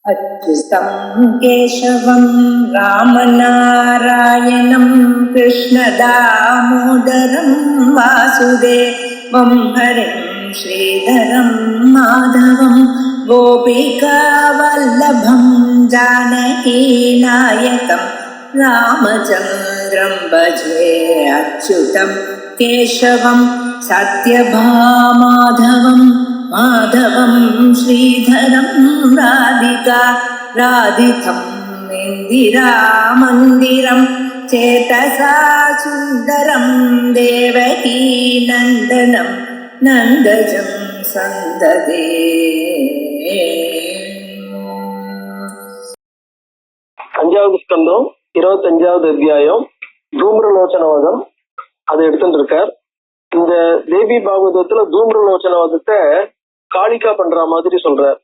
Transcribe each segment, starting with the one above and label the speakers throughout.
Speaker 1: अच्युतं केशवं रामनारायणं कृष्णदामोदरं वासुदेवं हरिं श्रीधरं माधवं गोपिकावल्लभं जानकीनायकं रामचन्द्रं भजे। अच्युतं केशवं सत्यभामाधवं माधवं श्रीधरं राधिका राधितं इन्दिरामन्दिरं चेतसा सुन्दरं देवकी नन्दनं नन्दजं सन्ददे।
Speaker 2: அஞ்சாவது ஸ்கந்தம் 25வது அத்தியாயம் தூம்ரலோச்சனவதம் அதை எடுத்துட்டு இருக்கார். இந்த தேவி பாகவதத்துல தூம்ரலோச்சனவதத்தை காளிகா பண்ற மாதிரி சொல்றார்.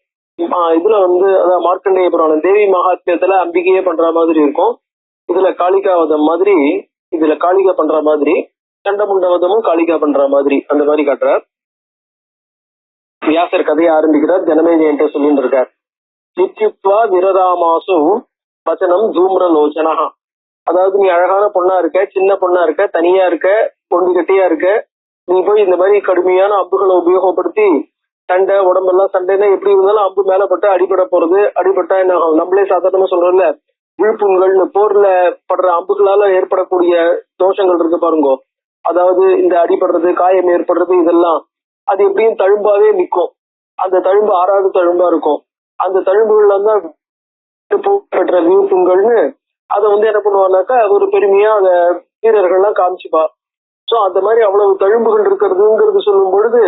Speaker 2: இதுல அதான் மார்க்கண்டேய புராணம் தேவி மகாத்மியத்துல அம்பிகையே பண்ற மாதிரி இருக்கும். இதுல காளிகாவதம் மாதிரி, இதுல காளிகா பண்ற மாதிரி, சண்டமுண்டவதமும் காளிகா பண்ற மாதிரி அந்த மாதிரி காட்டுறார். வியாசர் கதையை ஆரம்பிக்கிறார். ஜனமேஜயன்ட்ட சொல்லிட்டு இருக்கார். நித்யுத்வா விரராமாசு வச்சனம் தூம்ரலோச்சனா. அதாவது நீ அழகான பொண்ணா இருக்க, சின்ன பொண்ணா இருக்க, தனியா இருக்க, பொண்டு கட்டியா இருக்க, நீ போய் இந்த மாதிரி கடுமையான அம்புகளை உபயோகப்படுத்தி சண்டை, உடம்பெல்லாம் சண்டைன்னா எப்படி இருந்தாலும் அம்பு மேல பட்டு அடிபட போறது, அடிபட்டா என்ன நம்மளே சாதாரணமா சொல்றோம்ல, விழுப்புண்கள்னு போர்ல படுற அம்புகளால ஏற்படக்கூடிய தோஷங்கள் இருக்கு பாருங்க. அதாவது இந்த அடிபடுறது, காயம் ஏற்படுறது, இதெல்லாம் அது எப்படியும் தழும்பாவே நிற்கும். அந்த தழும்பு ஆறாவது தழும்பா இருக்கும். அந்த தழும்புகள்ல தான் பெற்ற விழுப்புண்கள்னு அதை என்ன பண்ணுவானாக்கா ஒரு பெருமையா அத வீரர்கள்லாம் காமிச்சுப்பா. சோ அந்த மாதிரி அவ்வளவு தழும்புகள் இருக்கிறதுங்கிறது சொல்லும் பொழுது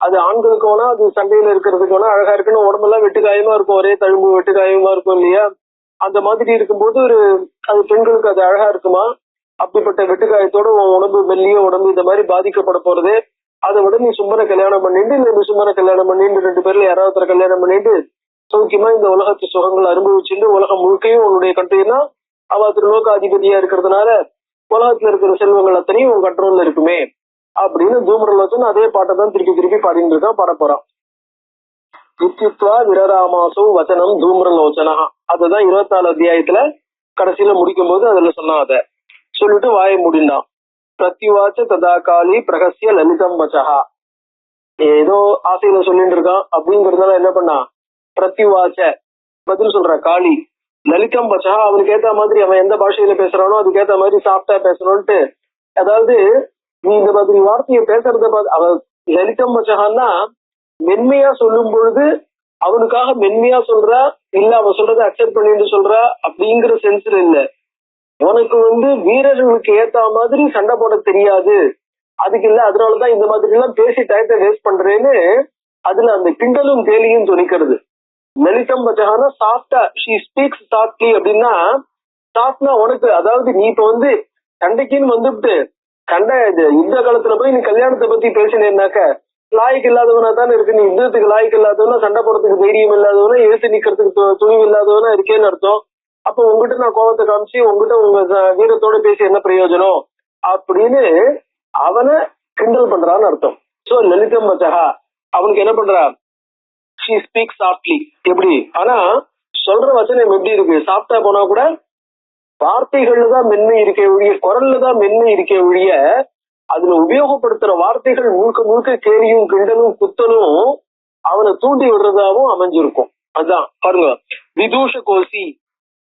Speaker 2: அது ஆண்களுக்கு வேணா, அது சண்டையில இருக்கிறதுக்கு வேணா அழகா இருக்குன்னு, உடம்பெல்லாம் வெட்டுக்காயமா இருக்கும், ஒரே தழும்பு வெட்டுக்காயமா இருக்கும் இல்லையா? அந்த மாதிரி இருக்கும்போது அது பெண்களுக்கு அது அழகா இருக்குமா? அப்படிப்பட்ட வெட்டுக்காயத்தோட உடம்பு மெல்லிய உடம்பு இந்த மாதிரி பாதிக்கப்பட போறது, அதை விட நீ சும்மனை கல்யாணம் பண்ணிட்டு, இல்ல நீ சும்மனை கல்யாணம் பண்ணிட்டு 2 பேர்ல யாராவது கல்யாணம் பண்ணிட்டு சௌக்கியமா இந்த உலகத்து சுகங்களை அனுபவிச்சுட்டு உலகம் முழுக்கையும் உன்னுடைய கண்ட்ரினா அவ திருலோக அதிபதியா இருக்கிறதுனால உலகத்துல இருக்கிற செல்வங்கள் அத்தனையும் உன் கண்ட்ரோல்ல இருக்குமே அப்படின்னு தூம்ரலோச்சன் அதே பாட்டை தான் திருப்பி திருப்பி பாடிட்டு இருக்கான், பாட போறான். நித்யுத்வா விரராமாசோ வச்சனம் தூம்ரலோச்சனா. அதுதான் 24 அத்தியாயத்துல கடைசியில முடிக்கும் போது அதுல சொன்னா. அதை சொல்லிட்டு வாயை முடிந்தான். பிரத்யுவாச்ச ததா காளி பிரகசிய லலிதம் வச்சகா. ஏதோ ஆசையில சொல்லிட்டு இருக்கான் அப்படிங்கறதுனால என்ன பண்ணா, பிரத்யுவாச்ச பதில் சொல்ற காளி, லலிதம் வச்சகா அவனுக்கு ஏத்த மாதிரி அவன் எந்த பாஷையில பேசுறானோ அதுக்கு ஏத்த மாதிரி சாஃப்டா பேசணும்ட்டு, அதாவது நீ இந்த மாதிரி வார்த்தையை பேசுறத அவ லலிதம் வச்சகான்னா மென்மையா சொல்லும் பொழுது அவனுக்காக மென்மையா சொல்றா, இல்ல அவன் சொல்றதை அக்செப்ட் பண்ணிட்டு சொல்றா அப்படிங்கிற சென்ஸ்ல இல்ல. உனக்கு வீரர்களுக்கு ஏத்த மாதிரி சண்டை போட தெரியாது, அதுக்கு இல்ல, அதனாலதான் இந்த மாதிரி எல்லாம் பேசி டயத்தை வேஸ்ட் பண்றேன்னு அதுல அந்த கிண்டலும் கேலியும் துணிக்கிறது. லலிதம் வச்சகானா சாஃப்டா, ஷீ ஸ்பீக்ஸ் சாஃப்ட்லி அப்படின்னா, சாஃப்ட்னா உனக்கு, அதாவது நீ இப்ப சண்டைக்குன்னு வந்துட்டு சண்டை யுத்த காலத்துல போய் நீ கல்யாணத்தை பத்தி பேசினேன்னாக்க லாய்க்கு இல்லாதவனா தானே இருக்கு. நீ யுத்தத்துக்கு லாய்க்கு இல்லாதவனா, சண்டை போடுறதுக்கு தைரியம் இல்லாதவனா, எழுத்து நிக்கிறதுக்கு துணிவு இல்லாதவனா இருக்கேன்னு அர்த்தம். அப்ப உங்ககிட்ட நான் கோபத்தை காமிச்சு உங்ககிட்ட உங்க வீரத்தோட பேசி என்ன பிரயோஜனம் அப்படின்னு அவனை கிண்டல் பண்றான்னு அர்த்தம். சோ லலிதம் வச்சகா அவனுக்கு என்ன பண்றா, ஷீ ஸ்பீக் சாஃப்ட்லி. எப்படி ஆனா சொல்ற வச்சனம் எப்படி இருக்கு, சாஃப்டா போனா கூட வார்த்தைகள்ல தான் மென்மை இருக்கே ஒழிய, குரல்ல தான் மென்மை இருக்கே ஒழிய அதுல உபயோகப்படுத்துற வார்த்தைகள் முழுக்க முழுக்க கேலியும் கிண்டலும் குத்தலும் அவனை தூண்டி விடுறதாவும் அமைஞ்சிருக்கும். அதுதான் பாருங்க, விதூஷ கோசி.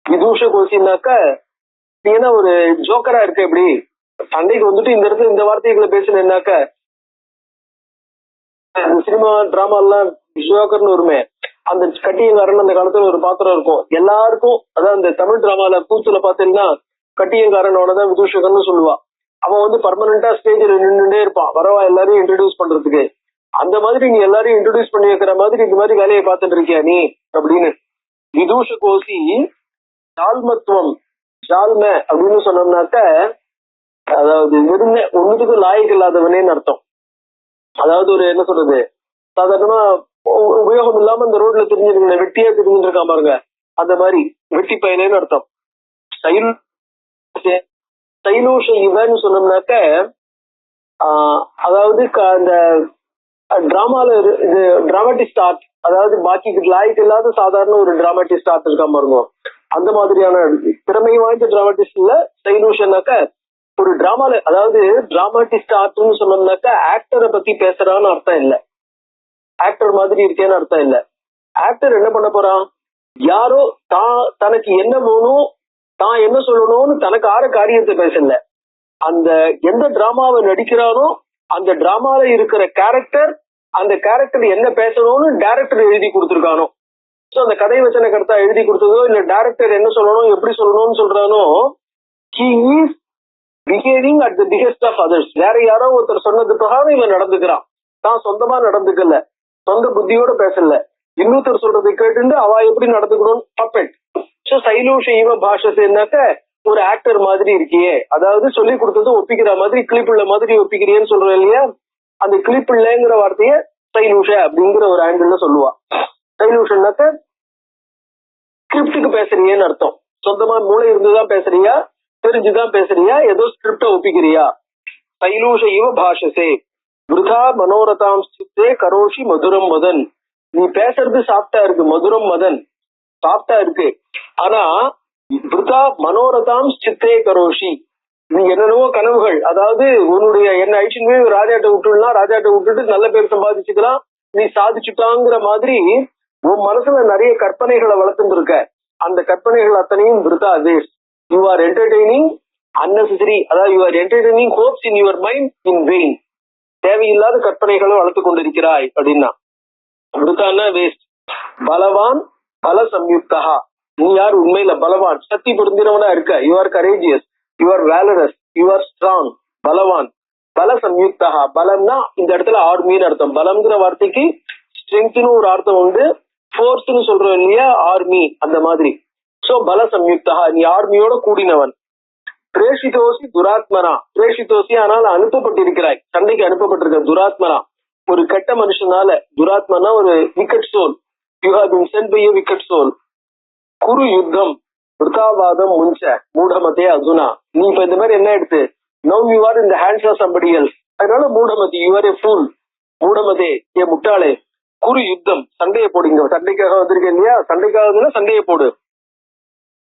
Speaker 2: விதூஷ கோசின்னாக்க நீ என்ன ஒரு ஜோக்கரா இருக்க, எப்படி சண்டைக்கு இந்த இடத்துல இந்த வார்த்தைகளை பேசினாக்க, சினிமா டிராமா எல்லாம் ஜோக்கர்னு வருமே, அந்த கட்டியங்காரன் அந்த காலத்துல ஒரு பாத்திரம் இருக்கும் எல்லாருக்கும். அதான் இந்த தமிழ் டிராமால கூத்துல பாத்தீங்கன்னா கட்டியங்காரனோடதான் விதூஷகர்னு சொல்லுவா. அவன் பர்மனண்டா ஸ்டேஜ்ல நின்றுட்டே இருப்பான், வரவா எல்லாரையும் இன்ட்ரடியூஸ் பண்றதுக்கு. அந்த மாதிரி நீ எல்லாரையும் இன்ட்ரடியூஸ் பண்ணி வைக்கிற மாதிரி இந்த மாதிரி வேலையை பார்த்துட்டு இருக்கியா நீ அப்படின்னு. விதூஷ கோசி ஜால்மத்துவம், ஜால்ம அப்படின்னு சொன்னோம்னாக்க அதாவது வெறும் ஒண்ணுத்துக்கு லாய்க்கு இல்லாதவனேன்னு அர்த்தம். அதாவது ஒரு என்ன சொல்றது, சாதாரணமா உபயோகம் இல்லாம இந்த ரோட்ல தெரிஞ்சிருக்க வெட்டியா தெரிஞ்சுட்டு இருக்கான் பாருங்க, அந்த மாதிரி வெட்டி பயனேன்னு அர்த்தம். சைலோஷ இவன்னு சொன்னோம்னாக்க அதாவது அந்த டிராமால இது டிராமாட்டிஸ்ட் ஆர்ட், அதாவது பாக்கி லாய்க்கு இல்லாத சாதாரண ஒரு டிராமாட்டிஸ்ட் ஆர்ட் இருக்கா பாருங்க, அந்த மாதிரியான திறமை வாய்ந்த டிராமாட்டிஸ்ட்ல சைலூஷன்னாக்க ஒரு டிராமால, அதாவது டிராமாட்டிஸ்ட் ஆர்ட்னு சொன்னோம்னாக்க ஆக்டரை பத்தி பேசுறான்னு அர்த்தம் இல்ல, ஆக்டர் மாதிரி இருக்கேன்னு அர்த்தம் இல்ல. ஆக்டர் என்ன பண்ண போறான், யாரோ தனக்கு என்ன வேணும், தான் என்ன சொல்லணும்னு தனக்கு ஆற காரியத்தை பேசல. அந்த எந்த டிராமாவை நடிக்கிறானோ அந்த டிராமால இருக்கிற கேரக்டர், அந்த கேரக்டர் என்ன பேசணும்னு டைரக்டர் எழுதி கொடுத்துருக்கானோ, சோ அந்த கதை வச்சன கருத்தா எழுதி கொடுத்ததோ இல்ல டைரக்டர் என்ன சொல்லணும் எப்படி சொல்லணும்னு சொல்றானோ, he is behaving at the behest of others. வேற யாரோ ஒருத்தர் சொன்னது பிரகாரம் இவன் நடந்துக்கிறான், தான் சொந்தமா நடந்துக்கல, சொந்த புத்தியோட பேசல, இன்னொருத்தர் சொல்றதை கேட்டு அவ எப்படி நடந்துக்கணும் பப்பெட். சோ சைலூஷ இவ பாஷத்தைனாக்க ஒரு ஆக்டர் மாதிரி இருக்கியே, அதாவது சொல்லி கொடுத்தது ஒப்பிக்கிற மாதிரி கிளிப்புள்ள மாதிரி ஒப்பிக்கிறியன்னு சொல்றோம் இல்லையா, அந்த கிளிப்புள்ளங்கிற வார்த்தைய சைலூஷ அப்படிங்கிற ஒரு ஆங்கிள் சொல்லுவா. சைலூஷன்னாக்க ஸ்கிரிப்டுக்கு பேசுறியேன்னு அர்த்தம், சொந்தமா மூளை இருந்துதான் பேசுறியா, தெரிஞ்சுதான் பேசுறியா, ஏதோ ஸ்கிரிப்ட ஒப்பிக்கிறியா. சைலூஷ இவ பாஷசே விருதா மனோரதாம் சித்தே கரோஷி மதுரம் மதன். நீ பேசுறது சாப்பிட்டா இருக்கு, மதுரம் மதன் சாப்பிட்டா இருக்கு, ஆனா விருதா மனோரதாம் சித்தே கரோஷி, நீ என்னென்னவோ கனவுகள், அதாவது உன்னுடைய என்ன ஐஷன்மே ராஜாட்ட விட்டுலாம், ராஜாட்ட விட்டுட்டு நல்ல பேர் சம்பாதிச்சுக்கலாம், நீ சாதிச்சுட்டாங்கிற மாதிரி உன் மனசுல நிறைய கற்பனைகளை வளர்த்துட்டு இருக்க, அந்த கற்பனைகள் அத்தனையும் விருதா waste. You are entertaining unnecessary, அதாவது you are entertaining hopes in your mind in vain. தேவையில்லாத கற்பனைகளை வளர்த்து கொண்டிருக்கிறாய் அப்படின்னா விருதான்னா வேஸ்ட். பலவான் பல சம்யுக்தா, நீ யார் உண்மையில பலவான் சக்தி பொருந்தினவனா இருக்க, you are courageous, you are valorous, you are strong, பலவான். பல சம்யுக்தா, பலம்னா இந்த இடத்துல ஆர்மின்னு அர்த்தம், பலம்ங்கிற வார்த்தைக்கு ஸ்ட்ரென்த்னு ஒரு அர்த்தம் உண்டு, ஃபோர்ஸ்னு சொல்றோம் இல்லையா, ஆர்மி அந்த மாதிரி. சோ பல சம்யுக்தா, நீ ஆர்மியோட கூடினவன். பிரேஷிதோசி துராத்மனா, பிரேஷிதோசி ஆனால் அனுப்பப்பட்டிருக்கிறாய், சண்டைக்கு அனுப்பப்பட்டிருக்க. துராத்மனா ஒரு கெட்ட மனுஷனால, துராத்மனா ஒரு wicked soul, you have been sent by a wicked soul. குரு யுத்தம் விருதாவாதம் முன்ச மூடமதே அசுனா, நீ இப்ப இந்த மாதிரி என்ன எடுத்து now you are in the hands of somebody else, அதனால மூடமதி, யூ ஆர் எ ஃபூல். மூடமதே ஏ முட்டாளே. குரு யுத்தம் சண்டையை போடுங்க, சண்டைக்காக வந்திருக்கேன் இல்லையா, சண்டைக்காக சண்டையை போடு.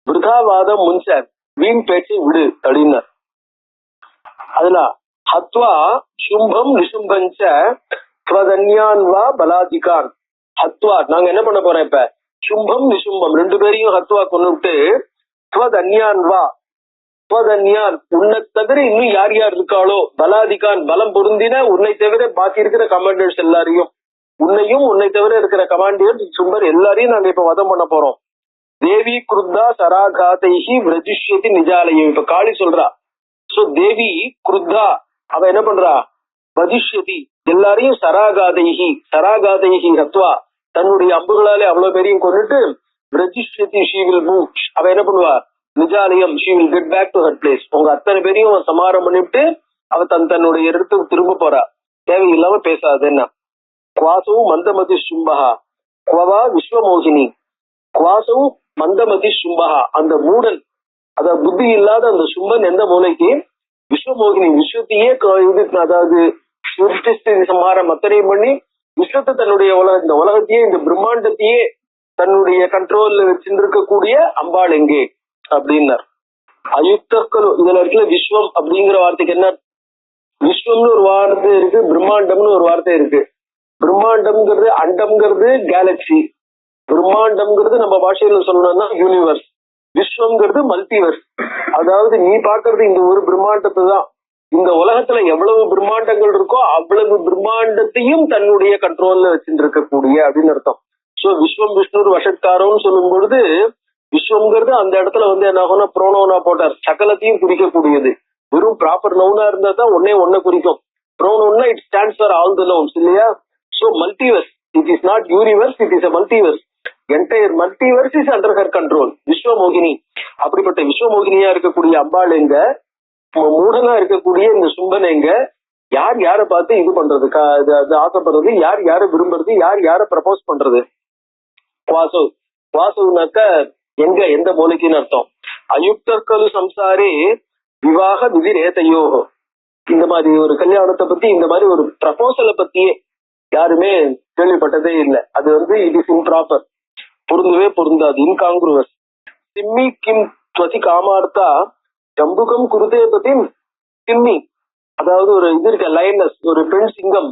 Speaker 2: விருதாவாதம் முன்ச வீண் பேச்சை விடு அப்படின்னார். அதுல ஹத்வா சும்பம் நிசும்பஞ்ச ஸ்வதன்யான்வா பலாதிகான். ஹத்வா நாங்க என்ன பண்ண போறோம் இப்ப, சும்பம் நிசும்பம் ரெண்டு பேரையும் ஹத்வா கொண்டுட்டு, ஸ்வதன்யான்வா ஸ்வதன்யான் உன்னை தவிர இன்னும் யார் யார் இருக்காளோ, பலாதிகான் பலம் பொருந்தின உன்னை தவிர பாக்கி இருக்கிற கமாண்டர்ஸ் எல்லாரையும், உன்னையும் உன்னை தவிர இருக்கிற கமாண்டர் சும்பர் எல்லாரையும் நாங்க இப்ப வதம் பண்ண போறோம். தேவி குருத்தா சராகாதைஹி விரஜிஷ்யதி நிஜாலயம். இப்ப காளி சொல்றா, சோ தேவி குருத்தா அவ என்ன பண்றா, வஜிஷ்யதி எல்லாரையும் சராகாதைஹி, சராகாதைஹி ஹத்வா தன்னுடைய அம்புகளாலே அவ்வளவு பேரையும் கொண்டுட்டு, விரஜிஷ்யதி ஷீ வில் மூவ், அவ என்ன பண்ணுவா, நிஜாலயம் she will get back to her place. உங்க அத்தனை பேரையும் சமாரம் பண்ணிவிட்டு அவ தன்னுடைய இடத்துக்கு திரும்ப போறா, தேவையில்லாம பேசாது. என்ன குவாசு மந்தமதி சும்பகா குவா விஸ்வமோகினி, குவாசு மந்தமதி சும்பகா அந்த மூடன், அதாவது புத்தி இல்லாத அந்த சும்பன் எந்த மூலைக்கு, விஸ்வமோகினி விஸ்வத்தையே அதாவது சம்ஹாரம் அத்தனையும் பண்ணி விஸ்வத்தை தன்னுடைய இந்த உலகத்தையே இந்த பிரம்மாண்டத்தையே தன்னுடைய கண்ட்ரோல்ல வச்சிருக்கக்கூடிய அம்பாள் எங்கே அப்படின்னார். அயுக்தர்கள் இதுல இருக்கிற விஸ்வம் அப்படிங்கிற வார்த்தைக்கு என்ன, விஸ்வம்னு ஒரு வார்த்தை இருக்கு, பிரம்மாண்டம்னு ஒரு வார்த்தை இருக்கு. பிரம்மாண்டம்ங்கிறது அண்டம்ங்கிறது கேலக்சி, பிரம்மாண்டம்ங்கிறது நம்ம பாஷையில சொல்லணும்னா யூனிவர்ஸ், விஸ்வம்ங்கிறது மல்டிவர்ஸ். அதாவது நீ பாக்குறது இந்த ஒரு பிரம்மாண்டத்தை தான், இந்த உலகத்துல எவ்வளவு பிரம்மாண்டங்கள் இருக்கோ அவ்வளவு பிரம்மாண்டத்தையும் தன்னுடைய கண்ட்ரோல்ல வச்சுட்டு இருக்கக்கூடிய அப்படின்னு அர்த்தம். சோ விஸ்வம் விஷ்ணு வஷட்காரம்னு சொல்லும் பொழுது விஸ்வம்ங்கிறது அந்த இடத்துல என்ன ஆகும்னா ப்ரோனோனா போட்டார், சகலத்தையும் குறிக்கக்கூடியது. வெறும் ப்ராப்பர் நவுனா இருந்தா தான் ஒன்ன குறிக்கும், ப்ரோனோன்னா it stands for all the nouns இல்லையா. So multiverse, it is not universe, it is a multiverse. Entire multiverse is under her control. விஸ்வமோகினி, அப்படிப்பட்ட விஸ்வமோகினியா இருக்கக்கூடிய அம்பாள் எங்க, மூடனா இருக்கக்கூடிய இந்த சும்பன் எங்க, யார் யாரை பார்த்து இது பண்றது, ஆசைப்படுறது, யார் யாரை விரும்புறது, யார் யாரை ப்ரப்போஸ் பண்றது. வாசு, வாசுனாக்க எங்க எந்த மூலைக்குன்னு அர்த்தம். அயுக்தர்களு சம்சாரே விவாக விதி ரேதையோ, இந்த மாதிரி ஒரு கல்யாணத்தை பத்தி, இந்த மாதிரி ஒரு ப்ரப்போசலை பத்தியே யாருமே கேள்விப்பட்டதே இல்லை. அது இட் இஸ் இம்ப்ராப்பர், பொருந்தவே பொருந்தாது, இன்காங்குருவஸ். சிம்மி கிம் துவதி காமார்த்தா ஜம்புகம் குருதே பதி சிம்மி. அதாவது ஒரு இது இருக்க லைனஸ், ஒரு பெண் சிங்கம்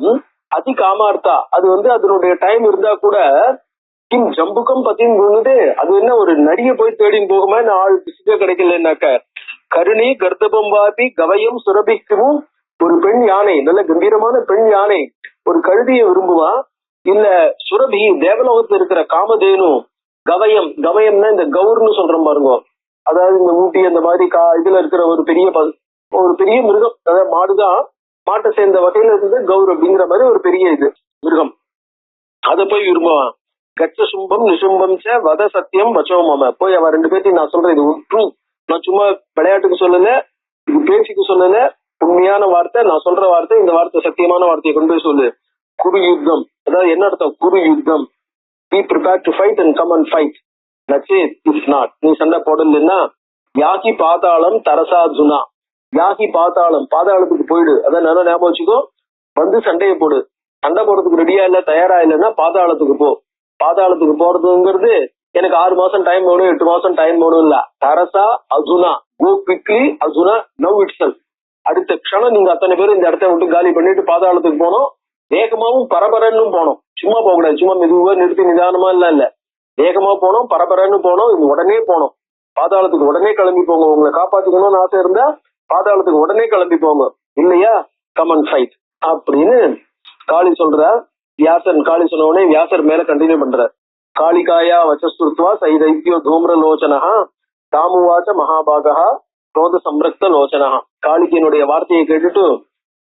Speaker 2: அதி காமார்த்தா, அது அதனுடைய டைம் இருந்தா கூட கிம் ஜம்புகம் பத்தின்னு அது என்ன ஒரு நடிகை போய் தேடின்னு போகுமா, ஆள் பிசிக்க கிடைக்கலன்னாக்க கருணி கர்த்தபம் வாபி கவயம் சுரபிக்கும். ஒரு பெண் யானை, நல்ல கம்பீரமான பெண் யானை ஒரு கழுதியை விரும்புவா, இல்ல சுரபி தேவலோகத்துல இருக்கிற காமதேனு கவயம், கவயம்னா இந்த கௌர்னு சொல்றோம் பாருங்க, அதாவது இந்த ஊட்டி அந்த மாதிரி இதுல இருக்கிற ஒரு பெரிய மிருகம், அதாவது மாடுதான், மாட்டை சேர்ந்த வகையில இருந்து கௌர் அப்படிங்கிற மாதிரி ஒரு பெரிய இது மிருகம், அதை போய் விரும்புவான். கச்ச சும்பம் நிசும்பம் ச வத சத்தியம் வச்சோமம. போய் அவன் ரெண்டு பேர்த்தையும் நான் சொல்றேன், இது ட்ரூ, நான் சும்மா விளையாட்டுக்கு சொல்லல, இது பேச்சுக்கு சொல்லல, உண்மையான வார்த்தை, நான் சொல்ற வார்த்தை, இந்த வார்த்தை சத்தியமான வார்த்தையை கொண்டு போய் சொல்லு. குரு யுத்தம், அதாவது என்ன அர்த்தம், குரு யுத்தம், B prepare to fight and come and fight. It's not, நீ சண்டை போடலன்னா யாகி பாதாளம் தரசார்ஜுனா, யாகி பாதாளம், பாதாளத்துக்கு போயிடு, அதான் நல்லா ஞாபகம் வச்சுக்கோ, சண்டையை போடு. சண்டை போடுறதுக்கு ரெடியா இல்ல, தயாரா இல்லைன்னா பாதாளத்துக்கு போ. பாதாளத்துக்கு போறதுங்கிறது எனக்கு 6 மாசம் டைம் வேணும், 8 மாசம் டைம் வேணும் இல்ல, தரசா அர்ஜுனா, கோ குவிக்லி அர்ஜுனா நவ் இட்செல்ஃப். அடுத்த க்ஷணம் நீங்க அத்தனை பேரும் இந்த இடத்த விட்டு காலி பண்ணிட்டு பாதாளத்துக்கு போனோம். வேகமாவும் பரபரன்னு போனோம், சும்மா போக கூடாது, சும்மா மெதுவா நிறுத்தி நிதானமா இல்ல, வேகமா போனோம், பரபரன்னு போனோம், உடனே போனோம் பாதாளத்துக்கு, உடனே கிளம்பி போங்க. உங்களை காப்பாத்திக்கணும்னு ஆசை இருந்தா பாதாளத்துக்கு உடனே கிளம்பி போங்க, இல்லையா கம் அண்ட் ஃபைட் அப்படின்னு காளி சொல்ற. வியாசன் காளி சொன்ன உடனே வியாசர் மேல கண்டினியூ பண்ற. காளிகாயா வச்சஸ்துத்வா சைதைத்யோ தூம்ர லோச்சனஹா தாமுவாச்ச மகாபாகா குரோத சம்ரக்த லோச்சனஹா. காளிகையினுடைய வார்த்தையை கேட்டுட்டு